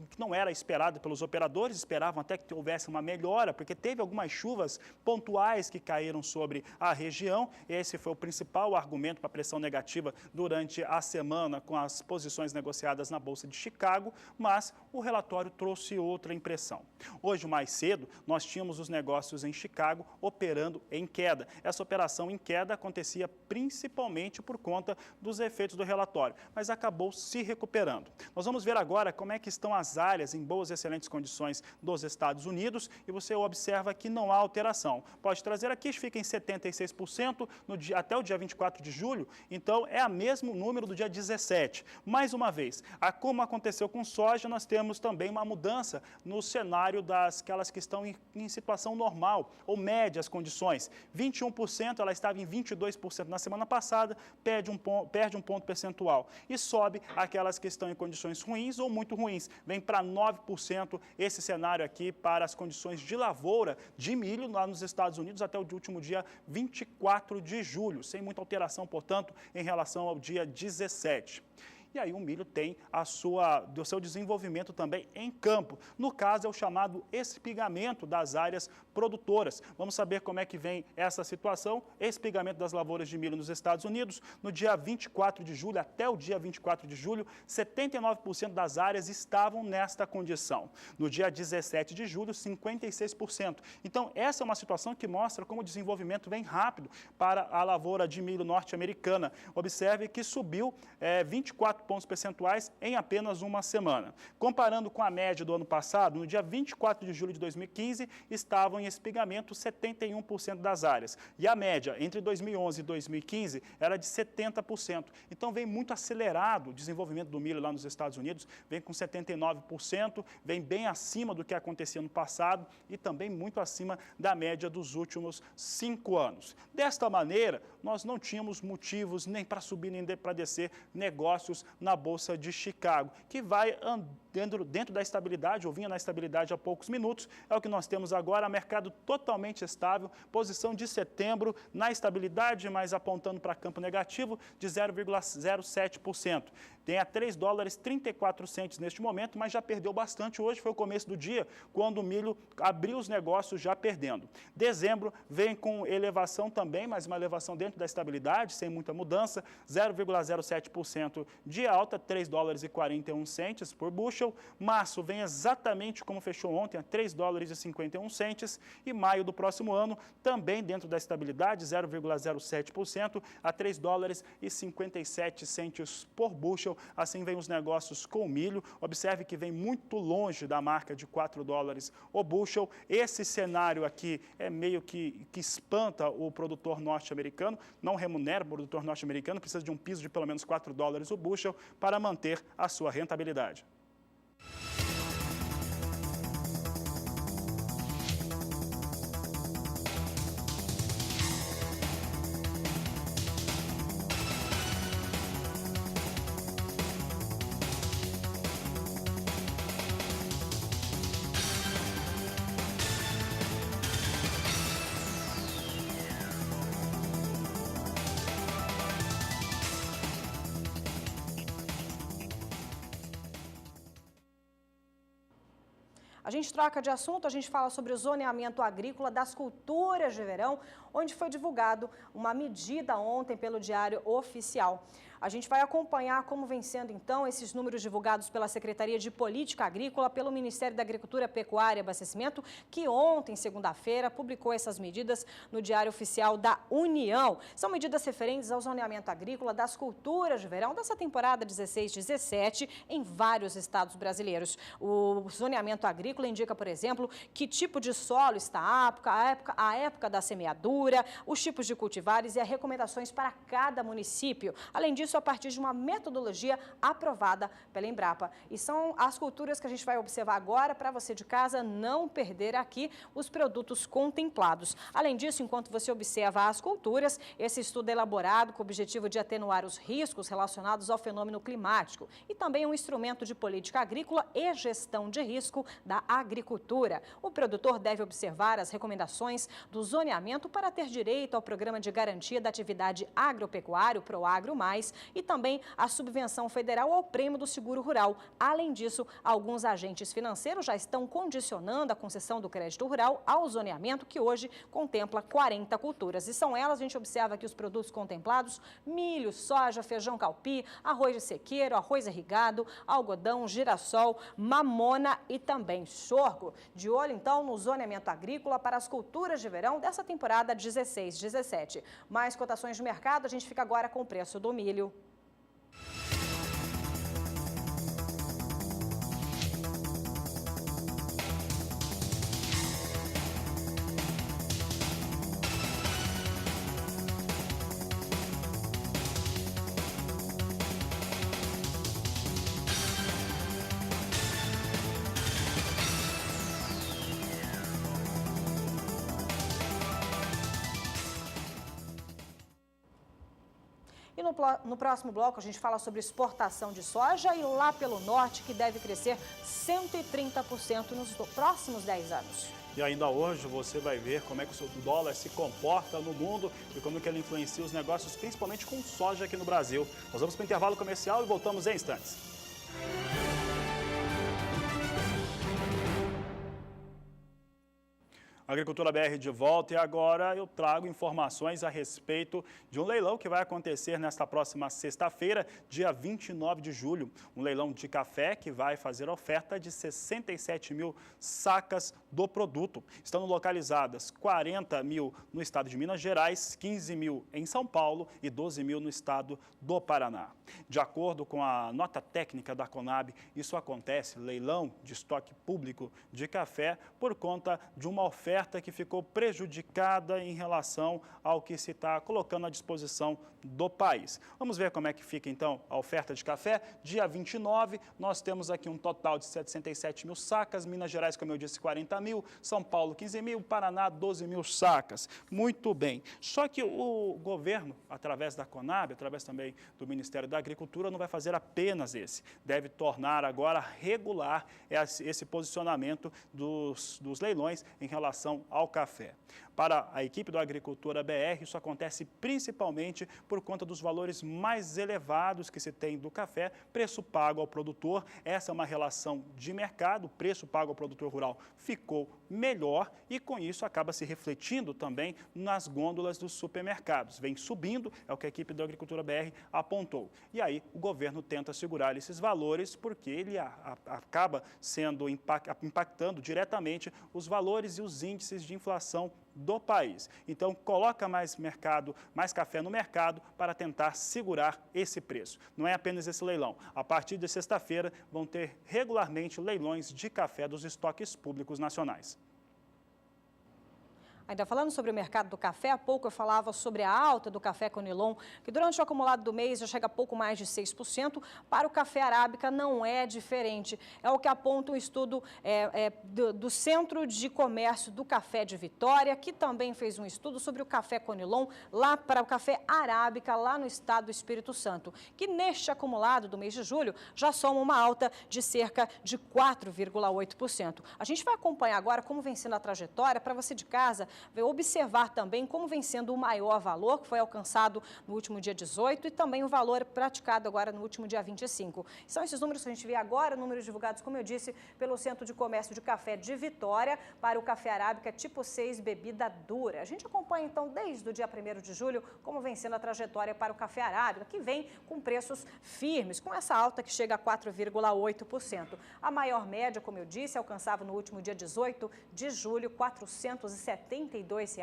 Speaker 2: que não era esperada pelos operadores, esperavam até que houvesse uma melhora, porque teve algumas chuvas pontuais que caíram sobre a região. Esse foi o principal argumento para a pressão negativa durante a semana com as posições negociadas na Bolsa de Chicago, mas o relatório trouxe outra impressão. Hoje, mais cedo, nós tínhamos os negócios em Chicago operando em queda. Essa operação em queda acontecia principalmente por conta dos efeitos do relatório, mas acabou se recuperando. Nós vamos ver agora como é que estão as áreas em boas e excelentes condições dos Estados Unidos e você observa que não há alteração. Pode trazer aqui, fica em 76% até o dia 24 de julho, então é o mesmo número do dia 17. Mais uma vez, como aconteceu com soja, nós temos também uma mudança no cenário daquelas que estão em situação normal ou médias condições. 21%, ela estava em 22% na semana passada, perde um ponto percentual e sobe aquelas que estão em condições ruins ou muito ruins. Vem para 9% esse cenário aqui para as condições de lavoura de milho lá nos Estados Unidos até o último dia 24 de julho, sem muita alteração, portanto, em relação ao dia 17. E aí o milho tem do seu desenvolvimento também em campo. No caso, é o chamado espigamento das áreas produtoras. Vamos saber como é que vem essa situação. Espigamento das lavouras de milho nos Estados Unidos. No dia 24 de julho, até o dia 24 de julho, 79% das áreas estavam nesta condição. No dia 17 de julho, 56%. Então, essa é uma situação que mostra como o desenvolvimento vem rápido para a lavoura de milho norte-americana. Observe que subiu 24 pontos percentuais em apenas uma semana. Comparando com a média do ano passado, no dia 24 de julho de 2015, estavam em espigamento 71% das áreas. E a média entre 2011 e 2015 era de 70%. Então, vem muito acelerado o desenvolvimento do milho lá nos Estados Unidos, vem com 79%, vem bem acima do que acontecia no passado e também muito acima da média dos últimos 5 anos. Desta maneira, nós não tínhamos motivos nem para subir nem para descer negócios na Bolsa de Chicago, que vai dentro da estabilidade, ou vinha na estabilidade há poucos minutos, é o que nós temos agora, mercado totalmente estável, posição de setembro na estabilidade, mas apontando para campo negativo de 0,07%. Tem a $3,34 neste momento, mas já perdeu bastante. Hoje foi o começo do dia, quando o milho abriu os negócios já perdendo. Dezembro vem com elevação também, mas uma elevação dentro da estabilidade, sem muita mudança, 0,07% de alta, $3,41 por bushel. Março vem exatamente como fechou ontem, a $3,51. E maio do próximo ano, também dentro da estabilidade, 0,07% a $3,57 por bushel. Assim vem os negócios com o milho. Observe que vem muito longe da marca de $4 o bushel. Esse cenário aqui é meio que espanta o produtor norte-americano, não remunera o produtor norte-americano, precisa de um piso de pelo menos $4 o bushel para manter a sua rentabilidade.
Speaker 1: A gente troca de assunto, a gente fala sobre o zoneamento agrícola das culturas de verão, onde foi divulgado uma medida ontem pelo Diário Oficial. A gente vai acompanhar como vem sendo, então, esses números divulgados pela Secretaria de Política Agrícola, pelo Ministério da Agricultura, Pecuária e Abastecimento, que ontem, segunda-feira, publicou essas medidas no Diário Oficial da União. São medidas referentes ao zoneamento agrícola das culturas de verão dessa temporada 16-17 em vários estados brasileiros. O zoneamento agrícola indica, por exemplo, que tipo de solo está apto, a época da semeadura, os tipos de cultivares e as recomendações para cada município. Além disso, a partir de uma metodologia aprovada pela Embrapa. E são as culturas que a gente vai observar agora para você de casa não perder aqui os produtos contemplados. Além disso, enquanto você observa as culturas, esse estudo é elaborado com o objetivo de atenuar os riscos relacionados ao fenômeno climático e também um instrumento de política agrícola e gestão de risco da agricultura. O produtor deve observar as recomendações do zoneamento para ter direito ao Programa de Garantia da Atividade Agropecuária, o PROAGRO+, e também a subvenção federal ao Prêmio do Seguro Rural. Além disso, alguns agentes financeiros já estão condicionando a concessão do crédito rural ao zoneamento, que hoje contempla 40 culturas. E são elas, a gente observa aqui os produtos contemplados: milho, soja, feijão calpi, arroz de sequeiro, arroz irrigado, algodão, girassol, mamona e também sorgo. De olho, então, no zoneamento agrícola para as culturas de verão dessa temporada 16-17. Mais cotações de mercado, a gente fica agora com o preço do milho. E no próximo bloco a gente fala sobre exportação de soja e lá pelo norte, que deve crescer 130% nos próximos 10 anos.
Speaker 2: E ainda hoje você vai ver como é que o dólar se comporta no mundo e como que ele influencia os negócios, principalmente com soja aqui no Brasil. Nós vamos para o intervalo comercial e voltamos em instantes. Agricultura BR de volta, e agora eu trago informações a respeito de um leilão que vai acontecer nesta próxima sexta-feira, dia 29 de julho. Um leilão de café que vai fazer oferta de 67 mil sacas do produto. Estão localizadas 40 mil no estado de Minas Gerais, 15 mil em São Paulo e 12 mil no estado do Paraná. De acordo com a nota técnica da Conab, isso acontece, leilão de estoque público de café, por conta de uma oferta que ficou prejudicada em relação ao que se está colocando à disposição do país. Vamos ver como é que fica, então, a oferta de café. Dia 29, nós temos aqui um total de 67 mil sacas, Minas Gerais, como eu disse, 40 mil, São Paulo, 15 mil, Paraná, 12 mil sacas. Muito bem. Só que o governo, através da Conab, através também do Ministério da Agricultura, não vai fazer apenas esse. Deve tornar agora regular esse posicionamento dos leilões em relação ao café. Para a equipe do Agricultura BR, isso acontece principalmente por conta dos valores mais elevados que se tem do café, preço pago ao produtor. Essa é uma relação de mercado, o preço pago ao produtor rural ficou melhor e com isso acaba se refletindo também nas gôndolas dos supermercados. Vem subindo, é o que a equipe do Agricultura BR apontou. E aí o governo tenta segurar esses valores porque ele acaba sendo impactando diretamente os valores e os índices de inflação do país. Então, coloca mais café no mercado para tentar segurar esse preço. Não é apenas esse leilão. A partir de sexta-feira, vão ter regularmente leilões de café dos estoques públicos nacionais.
Speaker 1: Ainda falando sobre o mercado do café, há pouco eu falava sobre a alta do café Conilon, que durante o acumulado do mês já chega a pouco mais de 6%. Para o café arábica não é diferente. É o que aponta um estudo do Centro de Comércio do Café de Vitória, que também fez um estudo sobre o café Conilon lá para o café arábica lá no estado do Espírito Santo, que neste acumulado do mês de julho já soma uma alta de cerca de 4,8%. A gente vai acompanhar agora como vem sendo a trajetória para você de casa observar também como vem sendo o maior valor, que foi alcançado no último dia 18, e também o valor praticado agora no último dia 25. São esses números que a gente vê agora, números divulgados, como eu disse, pelo Centro de Comércio de Café de Vitória para o café arábica tipo 6 bebida dura. A gente acompanha então desde o dia 1º de julho como vem sendo a trajetória para o café arábica, que vem com preços firmes, com essa alta que chega a 4,8%. A maior média, como eu disse, alcançava no último dia 18 de julho R$ 472,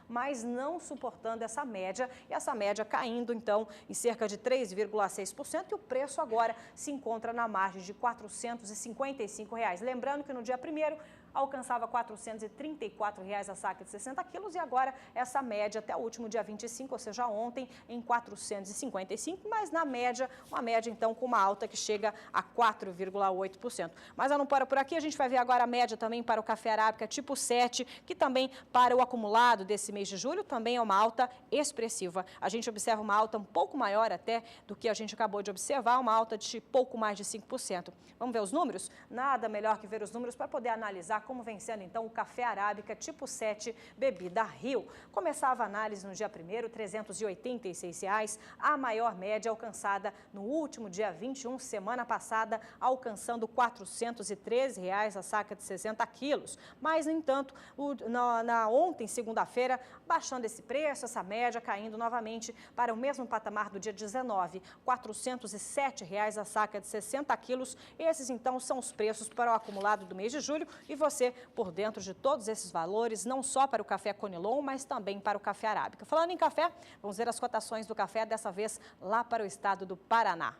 Speaker 1: mas não suportando essa média, e essa média caindo então em cerca de 3,6%, e o preço agora se encontra na margem de R$ 455. Lembrando que no dia 1º alcançava R$ 434 a saca de 60 quilos, e agora essa média até o último dia 25, ou seja, ontem, em 455, mas na média, uma média então com uma alta que chega a 4,8%. Mas eu não paro por aqui, a gente vai ver agora a média também para o café arábica tipo 7, que também para o acumulado desse mês de julho também é uma alta expressiva. A gente observa uma alta um pouco maior até do que a gente acabou de observar, uma alta de pouco mais de 5%. Vamos ver os números? Nada melhor que ver os números para poder analisar como vem sendo então o café arábica tipo 7 bebida Rio. Começava a análise no dia 1º, R$ 386, a maior média alcançada no último dia 21, semana passada, alcançando R$ 413 a saca de 60 quilos. Mas, no entanto, ontem, segunda-feira, baixando esse preço, essa média caindo novamente para o mesmo patamar do dia 19, R$ 407 a saca de 60 quilos. Esses, então, são os preços para o acumulado do mês de julho, e você por dentro de todos esses valores, não só para o café Conilon, mas também para o café arábica. Falando em café, vamos ver as cotações do café, dessa vez lá para o estado do Paraná.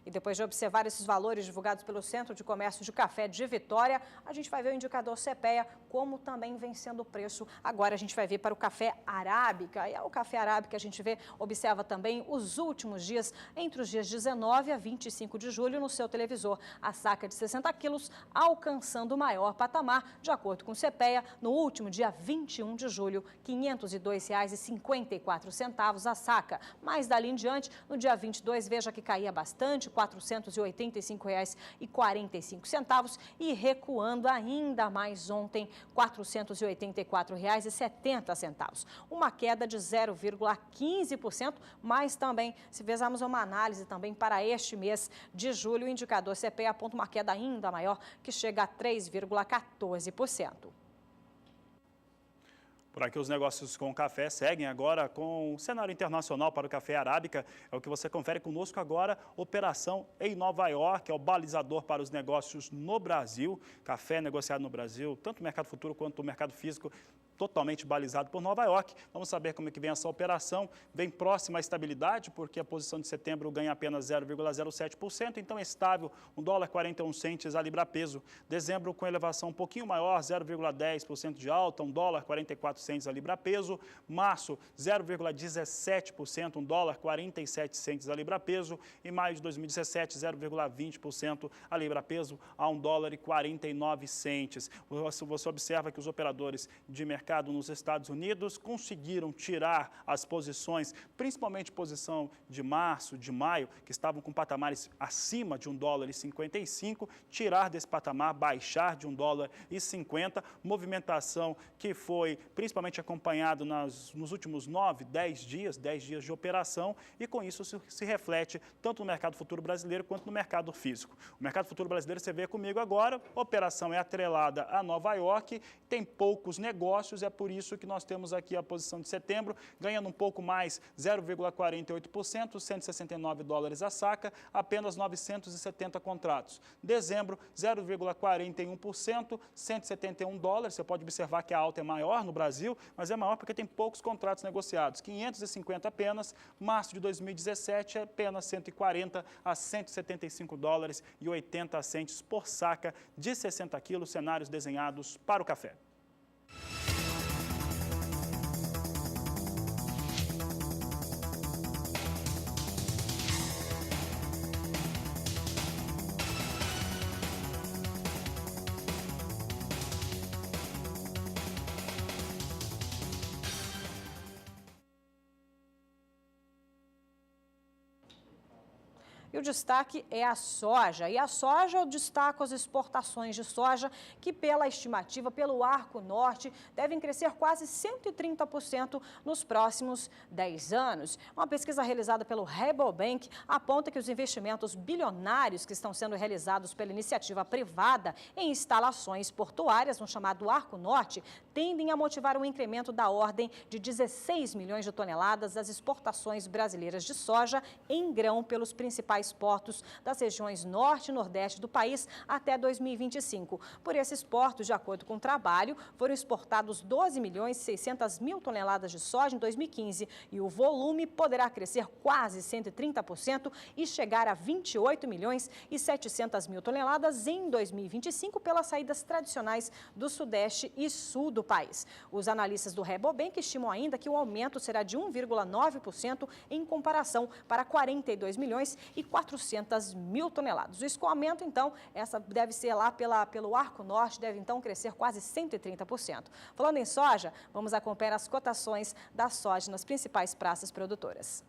Speaker 1: E depois de observar esses valores divulgados pelo Centro de Comércio de Café de Vitória, a gente vai ver o indicador CPEA, como também vem sendo o preço. Agora a gente vai ver para o café arábica. E o café arábica a gente observa também os últimos dias, entre os dias 19 a 25 de julho, no seu televisor. A saca de 60 quilos alcançando o maior patamar, de acordo com o CPEA, no último dia 21 de julho, R$ 502,54 a saca. Mas dali em diante, no dia 22, veja que caía bastante, R$ 485,45, e recuando ainda mais ontem, R$ 484,70. Uma queda de 0,15%, mas também, se fizermos uma análise também para este mês de julho, o indicador CPEA aponta uma queda ainda maior, que chega a 3,14%.
Speaker 2: Por aqui os negócios com café seguem agora com o cenário internacional para o café arábica. É o que você confere conosco agora. Operação em Nova York, é o balizador para os negócios no Brasil. Café negociado no Brasil, tanto no mercado futuro quanto no mercado físico, totalmente balizado por Nova York. Vamos saber como é que vem essa operação. Vem próxima à estabilidade, porque a posição de setembro ganha apenas 0,07%, então é estável, $1,41 a libra peso. Dezembro com elevação um pouquinho maior, 0,10% de alta, $1,44 a libra peso. Março, 0,17%, $1,47 a libra peso. E maio de 2017, 0,20% a libra peso, a $1,49. Você observa que os operadores de mercado nos Estados Unidos conseguiram tirar as posições, principalmente posição de março, de maio, que estavam com patamares acima de $1,55, tirar desse patamar, baixar de $1,50, movimentação que foi principalmente acompanhado nos últimos 10 dias de operação, e com isso se reflete tanto no mercado futuro brasileiro quanto no mercado físico. O mercado futuro brasileiro, você vê comigo agora, a operação é atrelada a Nova York, tem poucos negócios, é por isso que nós temos aqui a posição de setembro, ganhando um pouco mais, 0,48%, $169 a saca, apenas 970 contratos. Dezembro, 0,41%, $171. Você pode observar que a alta é maior no Brasil, mas é maior porque tem poucos contratos negociados, 550 apenas. Março de 2017 é apenas 140 a $175,80 por saca de 60 quilos, cenários desenhados para o café.
Speaker 1: E o destaque é a soja. E a soja, eu destaco as exportações de soja, que pela estimativa, pelo Arco Norte, devem crescer quase 130% nos próximos 10 anos. Uma pesquisa realizada pelo Rabobank aponta que os investimentos bilionários que estão sendo realizados pela iniciativa privada em instalações portuárias, no chamado Arco Norte, tendem a motivar um incremento da ordem de 16 milhões de toneladas das exportações brasileiras de soja em grão pelos principais portos das regiões norte e nordeste do país até 2025. Por esses portos, de acordo com o trabalho, foram exportados 12 milhões e 600 mil toneladas de soja em 2015 e o volume poderá crescer quase 130% e chegar a 28 milhões e 700 mil toneladas em 2025 pelas saídas tradicionais do sudeste e sul do país. Os analistas do Rabobank estimam ainda que o aumento será de 1,9% em comparação para 42 milhões e 400 mil toneladas. O escoamento, então, essa deve ser lá pelo Arco Norte, deve então crescer quase 130%. Falando em soja, vamos acompanhar as cotações da soja nas principais praças produtoras.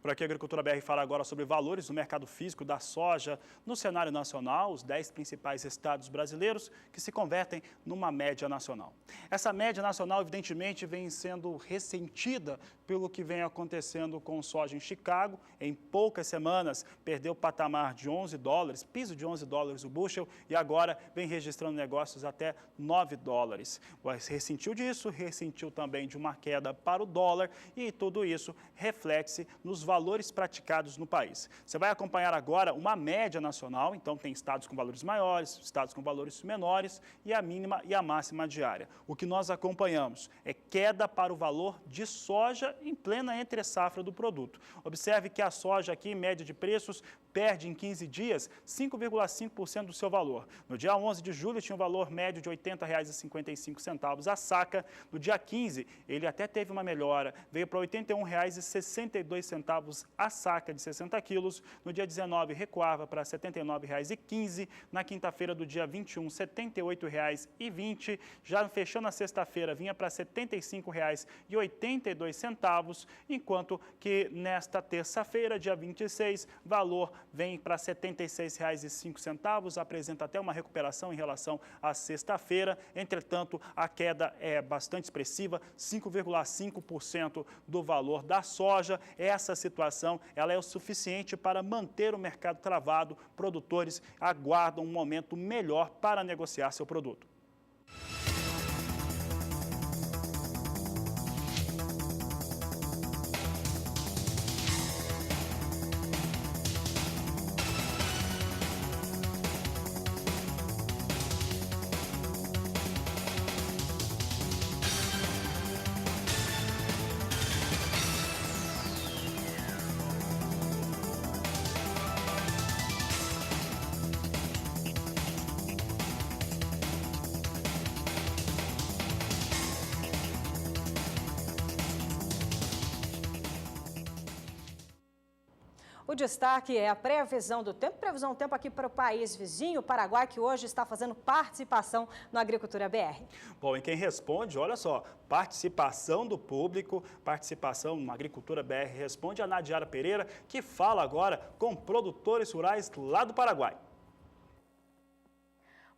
Speaker 2: Por aqui, a Agricultura BR fala agora sobre valores do mercado físico da soja no cenário nacional, os 10 principais estados brasileiros que se convertem numa média nacional. Essa média nacional, evidentemente, vem sendo ressentida pelo que vem acontecendo com soja em Chicago. Em poucas semanas, perdeu o patamar de 11 dólares, piso de 11 dólares o bushel, e agora vem registrando negócios até 9 dólares. Ressentiu disso, ressentiu também de uma queda para o dólar, e tudo isso reflete-se nos valores praticados no país. Você vai acompanhar agora uma média nacional, então tem estados com valores maiores, estados com valores menores e a mínima e a máxima diária. O que nós acompanhamos é queda para o valor de soja em plena entre-safra do produto. Observe que a soja aqui, em média de preços, perde em 15 dias 5,5% do seu valor. No dia 11 de julho tinha um valor médio de R$ 80,55 a saca. No dia 15, ele até teve uma melhora, veio para R$ 81,62 a saca de 60 quilos. No dia 19, recuava para R$ 79,15. Na quinta-feira do dia 21, R$ 78,20. Já fechando a sexta-feira, vinha para R$ 75,82, enquanto que nesta terça-feira, dia 26, valor vem para R$ 76,05, apresenta até uma recuperação em relação à sexta-feira. Entretanto, a queda é bastante expressiva, 5,5% do valor da soja. Essa situação ela é o suficiente para manter o mercado travado. Produtores aguardam um momento melhor para negociar seu produto.
Speaker 1: O destaque é a previsão do tempo aqui para o país vizinho, o Paraguai, que hoje está fazendo participação no Agricultura BR.
Speaker 2: Bom, e quem responde, olha só, participação do público, participação no Agricultura BR responde a Nadiara Pereira, que fala agora com produtores rurais lá do Paraguai.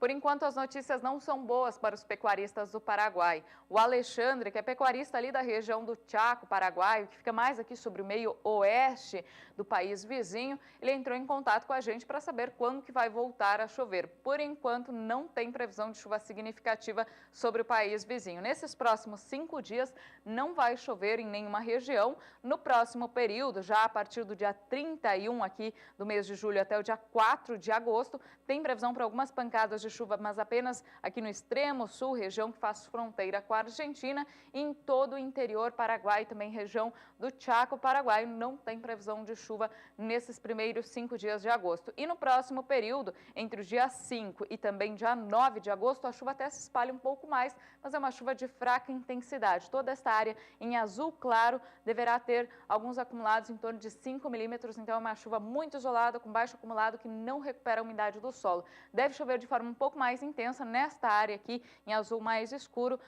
Speaker 3: Por enquanto, as notícias não são boas para os pecuaristas do Paraguai. O Alexandre, que é pecuarista ali da região do Chaco, paraguaio, que fica mais aqui sobre o meio oeste do país vizinho, ele entrou em contato com a gente para saber quando que vai voltar a chover. Por enquanto, não tem previsão de chuva significativa sobre o país vizinho. Nesses próximos 5 dias, não vai chover em nenhuma região. No próximo período, já a partir do dia 31 aqui do mês de julho até o dia 4 de agosto, tem previsão para algumas pancadas de chuva, mas apenas aqui no extremo sul, região que faz fronteira com a Argentina, e em todo o interior paraguaio, também região do Chaco paraguaio, não tem previsão de chuva nesses primeiros 5 dias de agosto. E no próximo período, entre o dia 5 e também dia 9 de agosto, a chuva até se espalha um pouco mais, mas é uma chuva de fraca intensidade. Toda esta área em azul claro deverá ter alguns acumulados em torno de 5 milímetros, então é uma chuva muito isolada, com baixo acumulado, que não recupera a umidade do solo. Deve chover de forma um pouco mais intensa nesta área aqui, em azul mais escuro,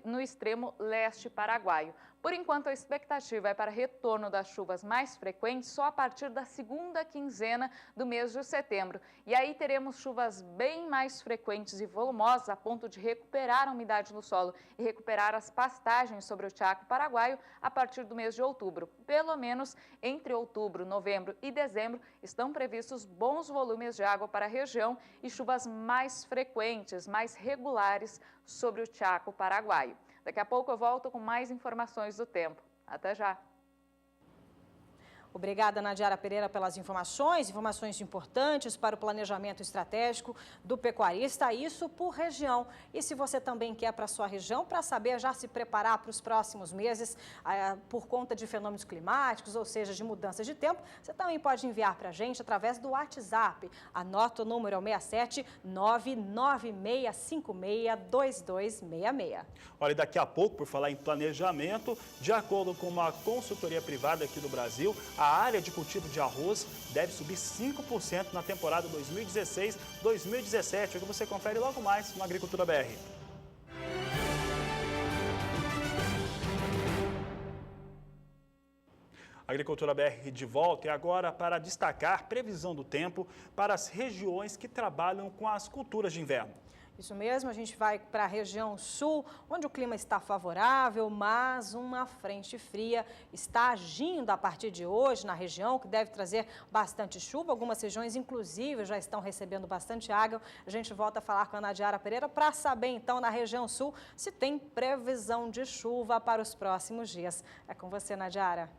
Speaker 3: no extremo leste paraguaio. Por enquanto, a expectativa é para retorno das chuvas mais frequentes só a partir da segunda quinzena do mês de setembro. E aí teremos chuvas bem mais frequentes e volumosas, a ponto de recuperar a umidade no solo e recuperar as pastagens sobre o Chaco paraguaio a partir do mês de outubro. Pelo menos entre outubro, novembro e dezembro estão previstos bons volumes de água para a região e chuvas mais frequentes, mais regulares sobre o Chaco paraguaio. Daqui a pouco eu volto com mais informações do tempo. Até já!
Speaker 1: Obrigada, Nadiara Pereira, pelas informações importantes para o planejamento estratégico do pecuarista, isso por região. E se você também quer para a sua região, para saber já se preparar para os próximos meses, por conta de fenômenos climáticos, ou seja, de mudanças de tempo, você também pode enviar para a gente através do WhatsApp. Anota o número, é o 67 996562266.
Speaker 2: Olha, e daqui a pouco, por falar em planejamento, de acordo com uma consultoria privada aqui do Brasil, a área de cultivo de arroz deve subir 5% na temporada 2016-2017, o que você confere logo mais no Agricultura BR. Agricultura BR de volta e agora para destacar previsão do tempo para as regiões que trabalham com as culturas de inverno.
Speaker 1: Isso mesmo, a gente vai para a região sul, onde o clima está favorável, mas uma frente fria está agindo a partir de hoje na região, que deve trazer bastante chuva. Algumas regiões, inclusive, já estão recebendo bastante água. A gente volta a falar com a Nadiara Pereira para saber, então, na região sul, se tem previsão de chuva para os próximos dias. É com você, Nadiara.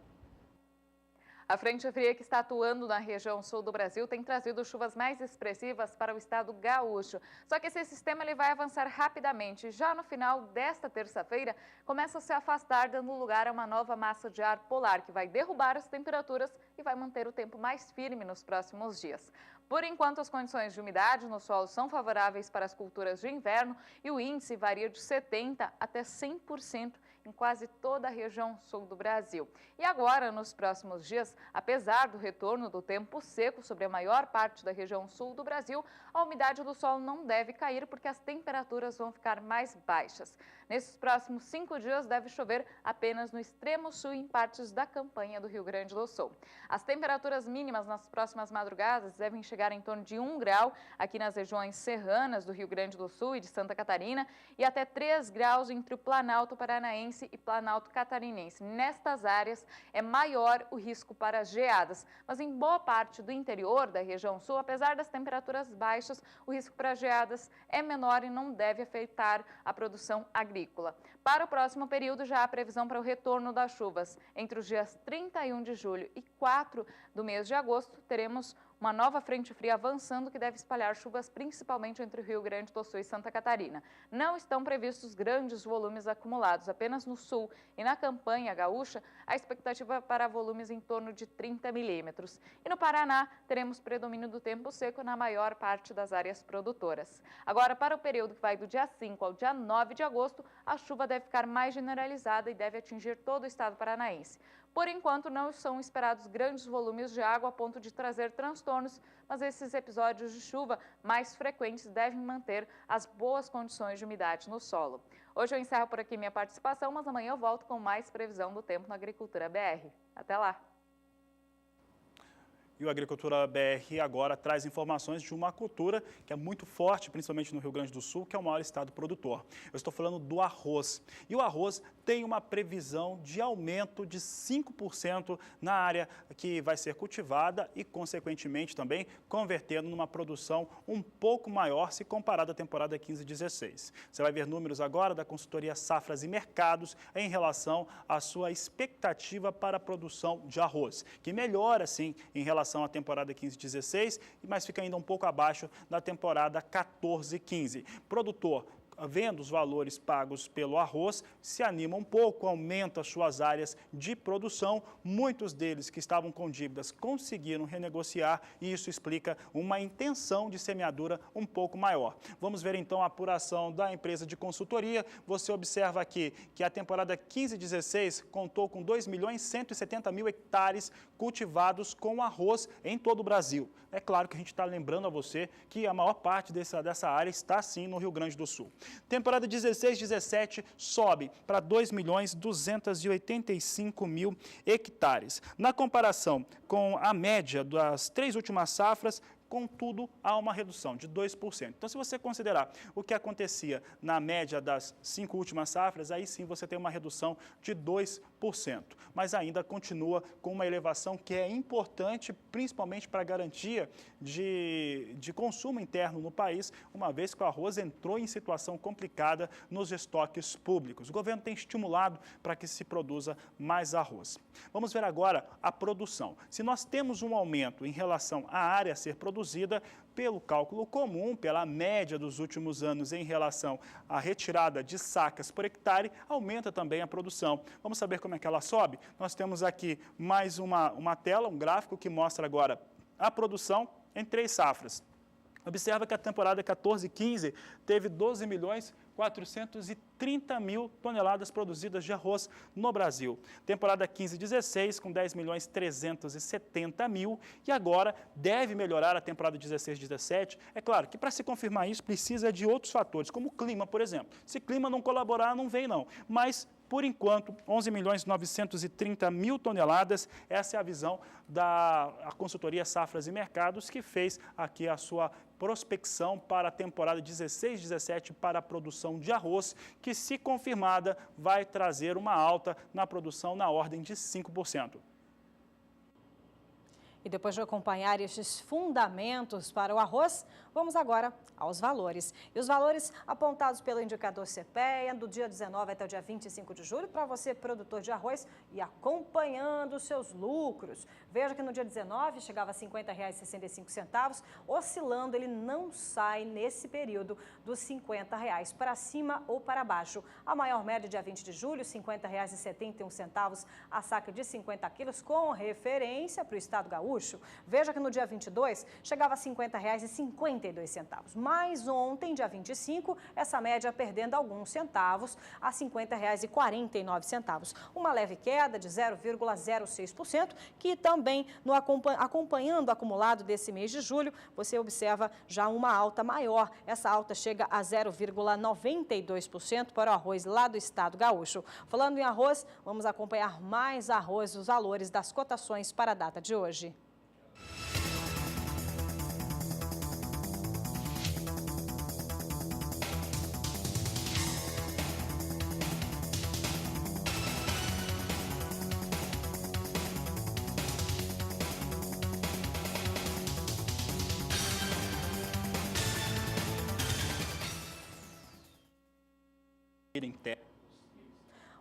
Speaker 3: A frente fria que está atuando na região sul do Brasil tem trazido chuvas mais expressivas para o estado gaúcho. Só que esse sistema ele vai avançar rapidamente. Já no final desta terça-feira, começa a se afastar, dando lugar a uma nova massa de ar polar, que vai derrubar as temperaturas e vai manter o tempo mais firme nos próximos dias. Por enquanto, as condições de umidade no solo são favoráveis para as culturas de inverno e o índice varia de 70% até 100% em quase toda a região sul do Brasil. E agora, nos próximos dias, apesar do retorno do tempo seco sobre a maior parte da região sul do Brasil, a umidade do solo não deve cair porque as temperaturas vão ficar mais baixas. Nesses próximos 5 dias, deve chover apenas no extremo sul e em partes da campanha do Rio Grande do Sul. As temperaturas mínimas nas próximas madrugadas devem chegar em torno de 1 grau aqui nas regiões serranas do Rio Grande do Sul e de Santa Catarina e até 3 graus entre o Planalto Paranaense e Planalto Catarinense. Nestas áreas é maior o risco para geadas, mas em boa parte do interior da região sul, apesar das temperaturas baixas, o risco para geadas é menor e não deve afetar a produção agrícola. Para o próximo período, já há previsão para o retorno das chuvas. Entre os dias 31 de julho e 4 do mês de agosto, teremos uma nova frente fria avançando que deve espalhar chuvas principalmente entre o Rio Grande do Sul e Santa Catarina. Não estão previstos grandes volumes acumulados, apenas no sul e na campanha gaúcha, a expectativa é para volumes em torno de 30 milímetros. E no Paraná, teremos predomínio do tempo seco na maior parte das áreas produtoras. Agora, para o período que vai do dia 5 ao dia 9 de agosto, a chuva deve ficar mais generalizada e deve atingir todo o estado paranaense. Por enquanto, não são esperados grandes volumes de água a ponto de trazer transtornos, mas esses episódios de chuva mais frequentes devem manter as boas condições de umidade no solo. Hoje eu encerro por aqui minha participação, mas amanhã eu volto com mais previsão do tempo na Agricultura BR. Até lá!
Speaker 2: E o Agricultura BR agora traz informações de uma cultura que é muito forte, principalmente no Rio Grande do Sul, que é o maior estado produtor. Eu estou falando do arroz. E o arroz tem uma previsão de aumento de 5% na área que vai ser cultivada e, consequentemente, também convertendo numa produção um pouco maior se comparado à temporada 15-16. Você vai ver números agora da consultoria Safras e Mercados em relação à sua expectativa para a produção de arroz, que melhora, sim, em relação relação à temporada 15-16, mas fica ainda um pouco abaixo da temporada 14-15. Produtor, vendo os valores pagos pelo arroz, se anima um pouco, aumenta as suas áreas de produção. Muitos deles que estavam com dívidas conseguiram renegociar e isso explica uma intenção de semeadura um pouco maior. Vamos ver então a apuração da empresa de consultoria. Você observa aqui que a temporada 15-16 contou com 2.170.000 hectares cultivados com arroz em todo o Brasil. É claro que a gente está lembrando a você que a maior parte dessa área está sim no Rio Grande do Sul. Temporada 16-17 sobe para 2.285.000 hectares. Na comparação com a média das 3 últimas safras, contudo, há uma redução de 2%. Então, se você considerar o que acontecia na média das 5 últimas safras, aí sim você tem uma redução de 2%. Mas ainda continua com uma elevação que é importante, principalmente para a garantia de consumo interno no país, uma vez que o arroz entrou em situação complicada nos estoques públicos. O governo tem estimulado para que se produza mais arroz. Vamos ver agora a produção. Se nós temos um aumento em relação à área a ser produzida, pelo cálculo comum, pela média dos últimos anos em relação à retirada de sacas por hectare, aumenta também a produção. Vamos saber como é que ela sobe? Nós temos aqui mais uma tela, um gráfico que mostra agora a produção em 3 safras. Observa que a temporada 14-15 teve 12.430.000 toneladas produzidas de arroz no Brasil. Temporada 15-16 com 10.370.000 e agora deve melhorar a temporada 16-17. É claro que para se confirmar isso precisa de outros fatores, como o clima, por exemplo. Se o clima não colaborar, não vem não. Mas por enquanto, 11.930.000 toneladas, essa é a visão da consultoria Safras e Mercados, que fez aqui a sua prospecção para a temporada 16-17 para a produção de arroz, que, se confirmada, vai trazer uma alta na produção na ordem de 5%.
Speaker 1: E depois de acompanhar estes fundamentos para o arroz, vamos agora aos valores. E os valores apontados pelo indicador CPEA do dia 19 até o dia 25 de julho, para você, produtor de arroz, e acompanhando os seus lucros. Veja que no dia 19 chegava a R$ 50,65, oscilando, ele não sai nesse período dos R$ 50 para cima ou para baixo. A maior média, dia 20 de julho, R$ 50,71 a saca de 50 quilos, com referência para o estado gaúcho. Veja que no dia 22 chegava a R$ 50,52. Mas ontem, dia 25, essa média perdendo alguns centavos a R$ 50,49. Uma leve queda de 0,06%, que também, acompanhando o acumulado desse mês de julho, você observa já uma alta maior. Essa alta chega a 0,92% para o arroz lá do estado gaúcho. Falando em arroz, vamos acompanhar mais arroz, os valores das cotações para a data de hoje.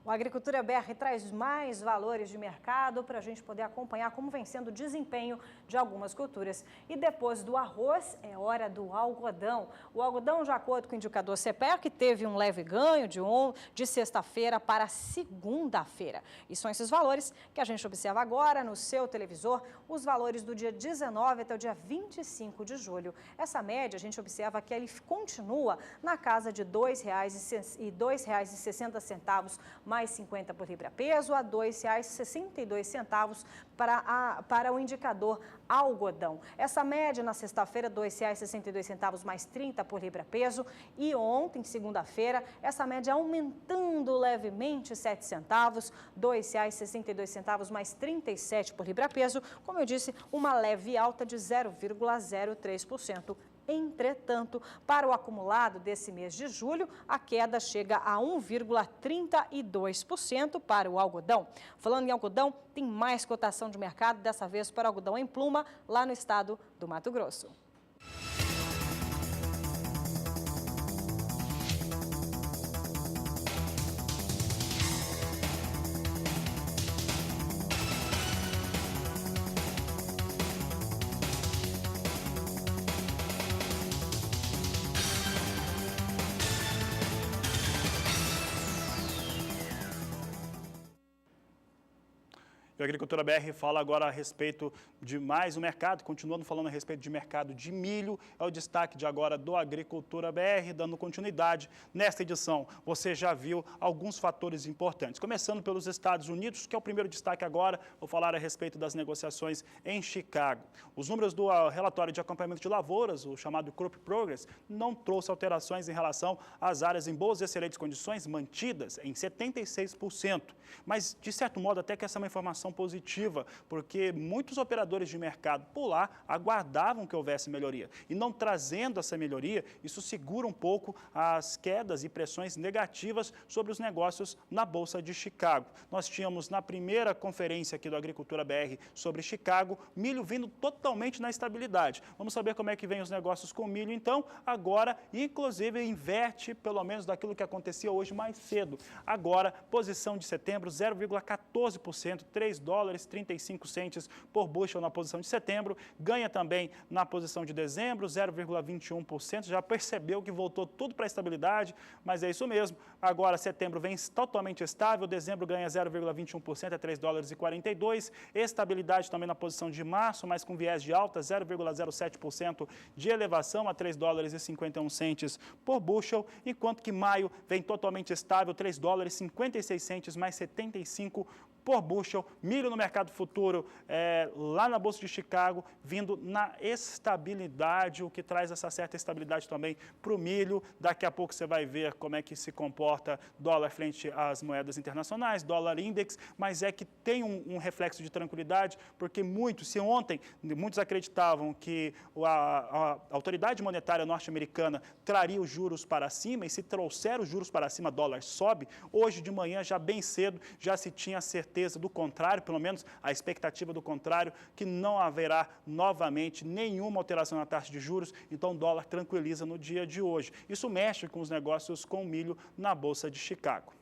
Speaker 1: O Agricultura BR traz mais valores de mercado para a gente poder acompanhar como vem sendo o desempenho de algumas culturas. E depois do arroz, é hora do algodão. O algodão, de acordo com o indicador CPEA, que teve um leve ganho de sexta-feira para segunda-feira. E são esses valores que a gente observa agora no seu televisor, os valores do dia 19 até o dia 25 de julho. Essa média, a gente observa que ele continua na casa de R$ 2,60 mais 50 por libra-peso, a R$ 2,62 para o indicador algodão. Essa média na sexta-feira, R$ 2,62 mais 30 por libra-peso, e ontem, segunda-feira, essa média aumentando levemente 7 centavos, R$ 2,62 mais 37 por libra-peso, como eu disse, uma leve alta de 0,03%. Entretanto, para o acumulado desse mês de julho, a queda chega a 1,32% para o algodão. Falando em algodão, tem mais cotação de mercado, dessa vez para algodão em pluma, lá no estado do Mato Grosso.
Speaker 2: E a Agricultura BR fala agora a respeito de mais o mercado, continuando falando a respeito de mercado de milho, é o destaque de agora do Agricultura BR, dando continuidade. Nesta edição, você já viu alguns fatores importantes, começando pelos Estados Unidos, que é o primeiro destaque agora, vou falar a respeito das negociações em Chicago. Os números do relatório de acompanhamento de lavouras, o chamado Crop Progress, não trouxe alterações em relação às áreas em boas e excelentes condições, mantidas em 76%. Mas, de certo modo, até que essa é uma informação positiva, porque muitos operadores de mercado por lá aguardavam que houvesse melhoria. E não trazendo essa melhoria, isso segura um pouco as quedas e pressões negativas sobre os negócios na Bolsa de Chicago. Nós tínhamos na primeira conferência aqui do Agricultura BR sobre Chicago, milho vindo totalmente na estabilidade. Vamos saber como é que vem os negócios com milho, então, agora, inclusive, inverte pelo menos daquilo que acontecia hoje mais cedo. Agora, posição de setembro, 0,14%, 3 dólares 35 centes por bushel na posição de setembro, ganha também na posição de dezembro, 0,21%, já percebeu que voltou tudo para a estabilidade, mas é isso mesmo. Agora, setembro vem totalmente estável, dezembro ganha 0,21%, é 3 dólares e 42, estabilidade também na posição de março, mas com viés de alta, 0,07% de elevação a 3 dólares e 51 centes por bushel, enquanto que maio vem totalmente estável, 3 dólares e 56 centes mais 75 por bushel, milho no mercado futuro lá na Bolsa de Chicago, vindo na estabilidade, o que traz essa certa estabilidade também para o milho. Daqui a pouco você vai ver como é que se comporta dólar frente às moedas internacionais, dólar index, mas é que tem um reflexo de tranquilidade, porque se ontem muitos acreditavam que a autoridade monetária norte-americana traria os juros para cima, e se trouxer os juros para cima, dólar sobe, hoje de manhã, já bem cedo, já se tinha certeza do contrário, pelo menos a expectativa do contrário, que não haverá novamente nenhuma alteração na taxa de juros, então o dólar tranquiliza no dia de hoje. Isso mexe com os negócios com milho na Bolsa de Chicago.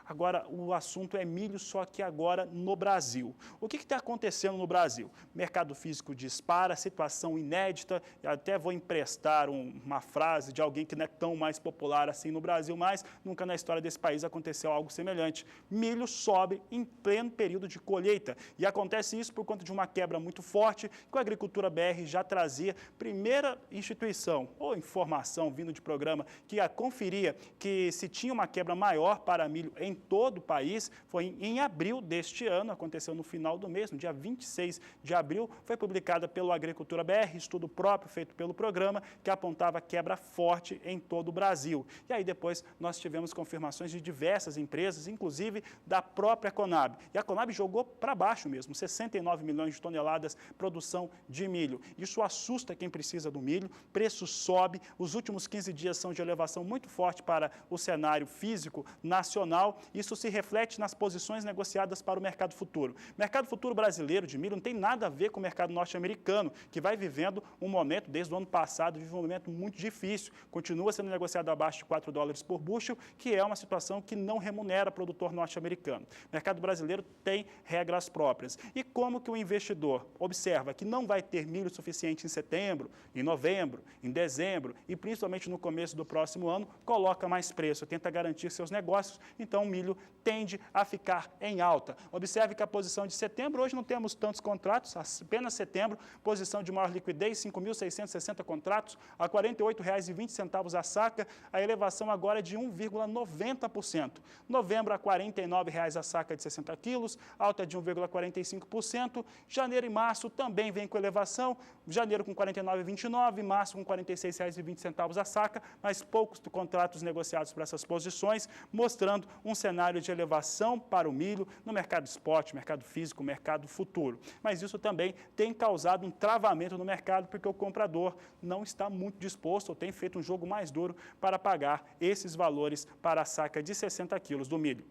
Speaker 2: Agora, o assunto é milho, só que agora no Brasil. O que está acontecendo no Brasil? Mercado físico dispara, situação inédita. Eu até vou emprestar uma frase de alguém que não é tão mais popular assim no Brasil, mas nunca na história desse país aconteceu algo semelhante. Milho sobe em pleno período de colheita. E acontece isso por conta de uma quebra muito forte que a Agricultura BR já trazia. Primeira instituição ou informação vindo de programa que conferia que se tinha uma quebra maior para milho em todo o país, foi em abril deste ano, aconteceu no final do mês, no dia 26 de abril, foi publicada pelo Agricultura BR, estudo próprio feito pelo programa, que apontava quebra forte em todo o Brasil. E aí depois nós tivemos confirmações de diversas empresas, inclusive da própria Conab. E a Conab jogou para baixo mesmo, 69 milhões de toneladas produção de milho. Isso assusta quem precisa do milho, preço sobe, os últimos 15 dias são de elevação muito forte para o cenário físico nacional. Isso se reflete nas posições negociadas para o mercado futuro. O mercado futuro brasileiro de milho não tem nada a ver com o mercado norte-americano, que vai vivendo um momento, desde o ano passado, vive um momento muito difícil. Continua sendo negociado abaixo de 4 dólares por bushel, que é uma situação que não remunera produtor norte-americano. O mercado brasileiro tem regras próprias. E como que o investidor observa que não vai ter milho suficiente em setembro, em novembro, em dezembro e principalmente no começo do próximo ano, coloca mais preço, tenta garantir seus negócios, então o milho tende a ficar em alta. Observe que a posição de setembro, hoje não temos tantos contratos, apenas setembro, posição de maior liquidez, 5.660 contratos, a R$ 48,20 a saca, a elevação agora é de 1,90%. Novembro a R$ 49,00 a saca de 60 quilos, alta de 1,45%. Janeiro e março também vem com elevação, janeiro com R$ 49,29, março com R$ 46,20 a saca, mas poucos contratos negociados para essas posições, mostrando um cenário de elevação para o milho no mercado spot, mercado físico, mercado futuro. Mas isso também tem causado um travamento no mercado, porque o comprador não está muito disposto ou tem feito um jogo mais duro para pagar esses valores para a saca de 60 quilos do milho.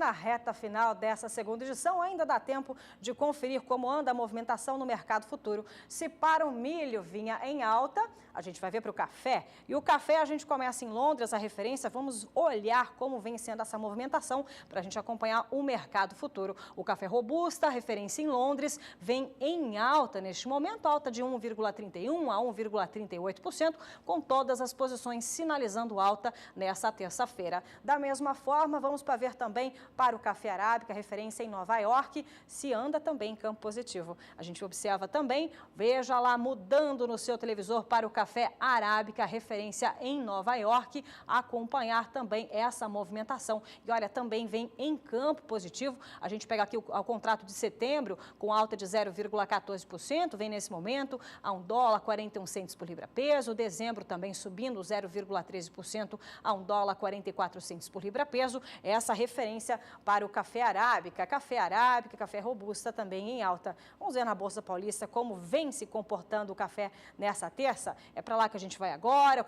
Speaker 1: na reta final dessa segunda edição, ainda dá tempo de conferir como anda a movimentação no mercado futuro. Se para o milho vinha em alta, a gente vai ver para o café. E o café a gente começa em Londres, a referência. Vamos olhar como vem sendo essa movimentação para a gente acompanhar o mercado futuro. O café robusta, referência em Londres, vem em alta neste momento, alta de 1,31% a 1,38%, com todas as posições sinalizando alta nessa terça-feira. Da mesma forma, vamos para ver também para o café arábica, referência em Nova York, se anda também em campo positivo. A gente observa também, veja lá mudando no seu televisor para o café arábica, referência em Nova York, acompanhar também essa movimentação. E olha, também vem em campo positivo. A gente pega aqui o contrato de setembro com alta de 0,14%, vem nesse momento a $1,41 por libra-peso. Dezembro também subindo 0,13% a $1,44 por libra-peso. Essa referência para o café arábica, café robusta também em alta. Vamos ver na Bolsa Paulista como vem se comportando o café nessa terça. É para lá que a gente vai agora,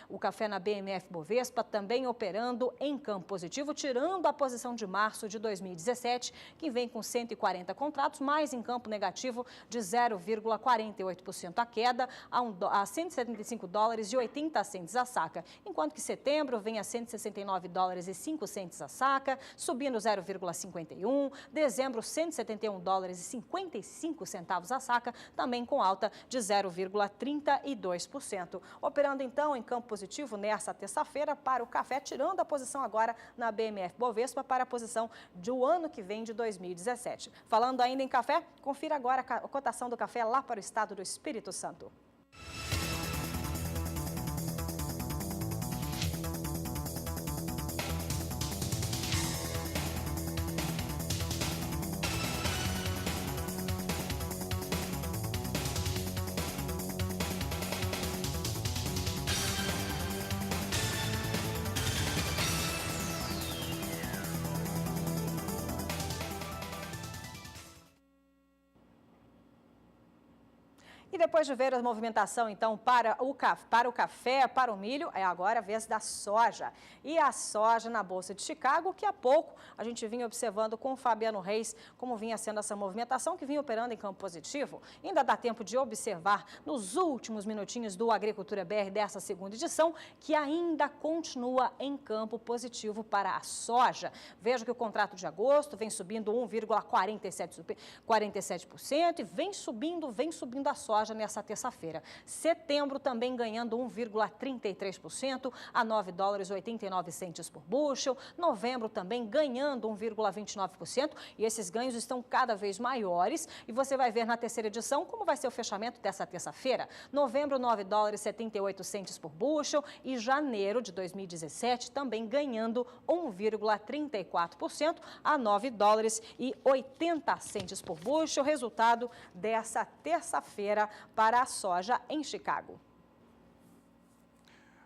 Speaker 1: o café na BMF Bovespa também operando em campo positivo, tirando a posição de março de 2017, que vem com 140 contratos, mais em campo negativo de 0,48% a queda a $175,80 a saca, enquanto que setembro vem a $169,05 a saca, subindo 0,51%, dezembro $171,55 a saca, também com alta de 0,32%. Operando então em campo positivo nessa terça-feira para o café, tirando a posição agora na BMF Bovespa para a posição do ano que vem de 2017. Falando ainda em café, confira agora a cotação do café lá para o estado do Espírito Santo. E depois de ver a movimentação, então, para o café, para o milho, é agora a vez da soja. E a soja na Bolsa de Chicago, que há pouco a gente vinha observando com o Fabiano Reis como vinha sendo essa movimentação, que vinha operando em campo positivo. Ainda dá tempo de observar nos últimos minutinhos do Agricultura BR dessa segunda edição, que ainda continua em campo positivo para a soja. Veja que o contrato de agosto vem subindo 1,47% e vem subindo a soja nessa terça-feira. Setembro também ganhando 1,33% a $9,89 por bushel. Novembro também ganhando 1,29% e esses ganhos estão cada vez maiores. E você vai ver na terceira edição como vai ser o fechamento dessa terça-feira. Novembro, $9,78 por bushel e janeiro de 2017 também ganhando 1,34% a $9,80 por bushel. Resultado dessa terça-feira para a soja em Chicago.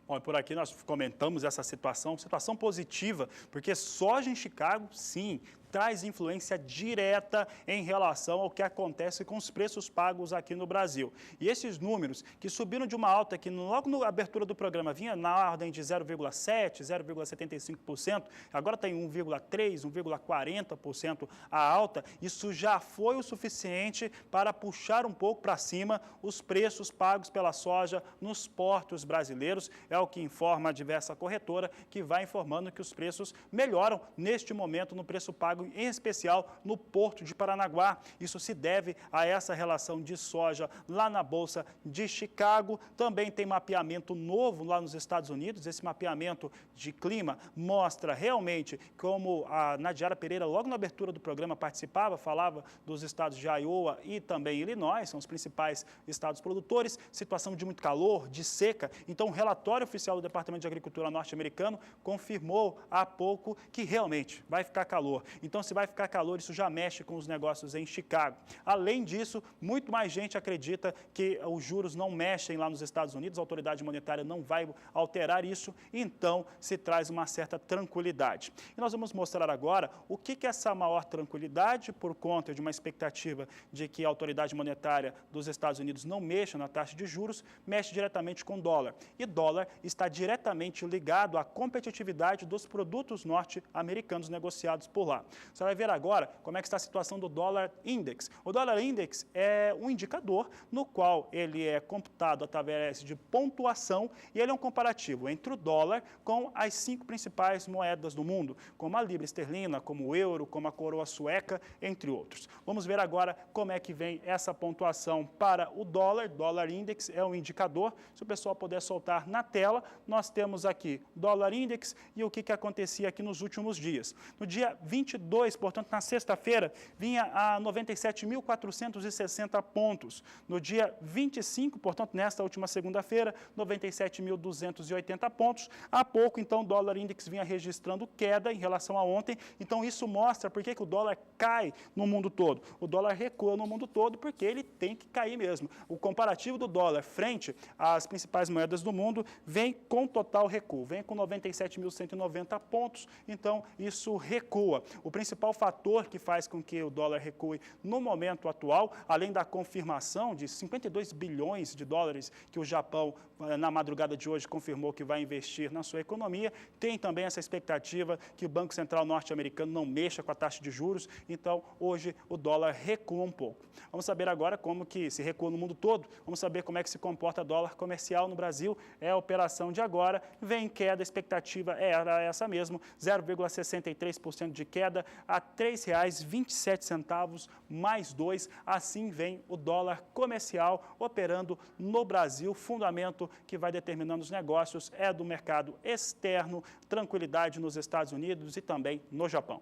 Speaker 2: Bom, por aqui nós comentamos essa situação positiva, porque soja em Chicago, sim, traz influência direta em relação ao que acontece com os preços pagos aqui no Brasil. E esses números que subiram de uma alta que logo na abertura do programa vinha na ordem de 0,7%, 0,75%, agora tem 1,3%, 1,40% a alta, isso já foi o suficiente para puxar um pouco para cima os preços pagos pela soja nos portos brasileiros. É o que informa a diversa corretora, que vai informando que os preços melhoram neste momento no preço pago, em especial no Porto de Paranaguá. Isso se deve a essa relação de soja lá na Bolsa de Chicago. Também tem mapeamento novo lá nos Estados Unidos. Esse mapeamento de clima mostra realmente como a Nadiara Pereira, logo na abertura do programa, participava, falava dos estados de Iowa e também Illinois, são os principais estados produtores, situação de muito calor, de seca. Então, o relatório oficial do Departamento de Agricultura norte-americano confirmou há pouco que realmente vai ficar calor. Então, se vai ficar calor, isso já mexe com os negócios em Chicago. Além disso, muito mais gente acredita que os juros não mexem lá nos Estados Unidos, a autoridade monetária não vai alterar isso, então se traz uma certa tranquilidade. E nós vamos mostrar agora o que é essa maior tranquilidade por conta de uma expectativa de que a autoridade monetária dos Estados Unidos não mexa na taxa de juros, mexe diretamente com o dólar. E dólar está diretamente ligado à competitividade dos produtos norte-americanos negociados por lá. Você vai ver agora como é que está a situação do dólar index. O dólar index é um indicador no qual ele é computado através de pontuação e ele é um comparativo entre o dólar com as 5 principais moedas do mundo, como a libra esterlina, como o euro, como a coroa sueca, entre outros. Vamos ver agora como é que vem essa pontuação para o dólar. Dólar index é um indicador. Se o pessoal puder soltar na tela, nós temos aqui dólar index e o que acontecia aqui nos últimos dias. No dia 22, portanto, na sexta-feira, vinha a 97.460 pontos. No dia 25, portanto, nesta última segunda-feira, 97.280 pontos. Há pouco, então, o dólar index vinha registrando queda em relação a ontem. Então, isso mostra por que o dólar cai no mundo todo. O dólar recua no mundo todo porque ele tem que cair mesmo. O comparativo do dólar frente às principais moedas do mundo vem com total recuo, vem com 97.190 pontos, então isso recua. O principal fator que faz com que o dólar recue no momento atual, além da confirmação de 52 bilhões de dólares que o Japão, na madrugada de hoje, confirmou que vai investir na sua economia, tem também essa expectativa que o Banco Central norte-americano não mexa com a taxa de juros, então hoje o dólar recua um pouco. Vamos saber agora como que se recua no mundo todo, vamos saber como é que se comporta o dólar comercial no Brasil, é a operação de agora, vem em queda, a expectativa era essa mesmo, 0,63% de queda a R$ 3,27 mais 2, assim vem o dólar comercial operando no Brasil, fundamento que vai determinando os negócios é do mercado externo, tranquilidade nos Estados Unidos e também no Japão.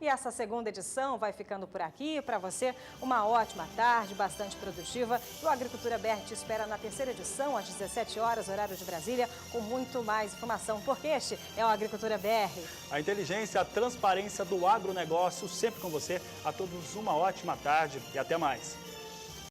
Speaker 1: E essa segunda edição vai ficando por aqui. Para você, uma ótima tarde, bastante produtiva. E o Agricultura BR te espera na terceira edição, às 17 horas, horário de Brasília, com muito mais informação, porque este é o Agricultura BR.
Speaker 2: A inteligência, a transparência do agronegócio, sempre com você. A todos uma ótima tarde e até mais.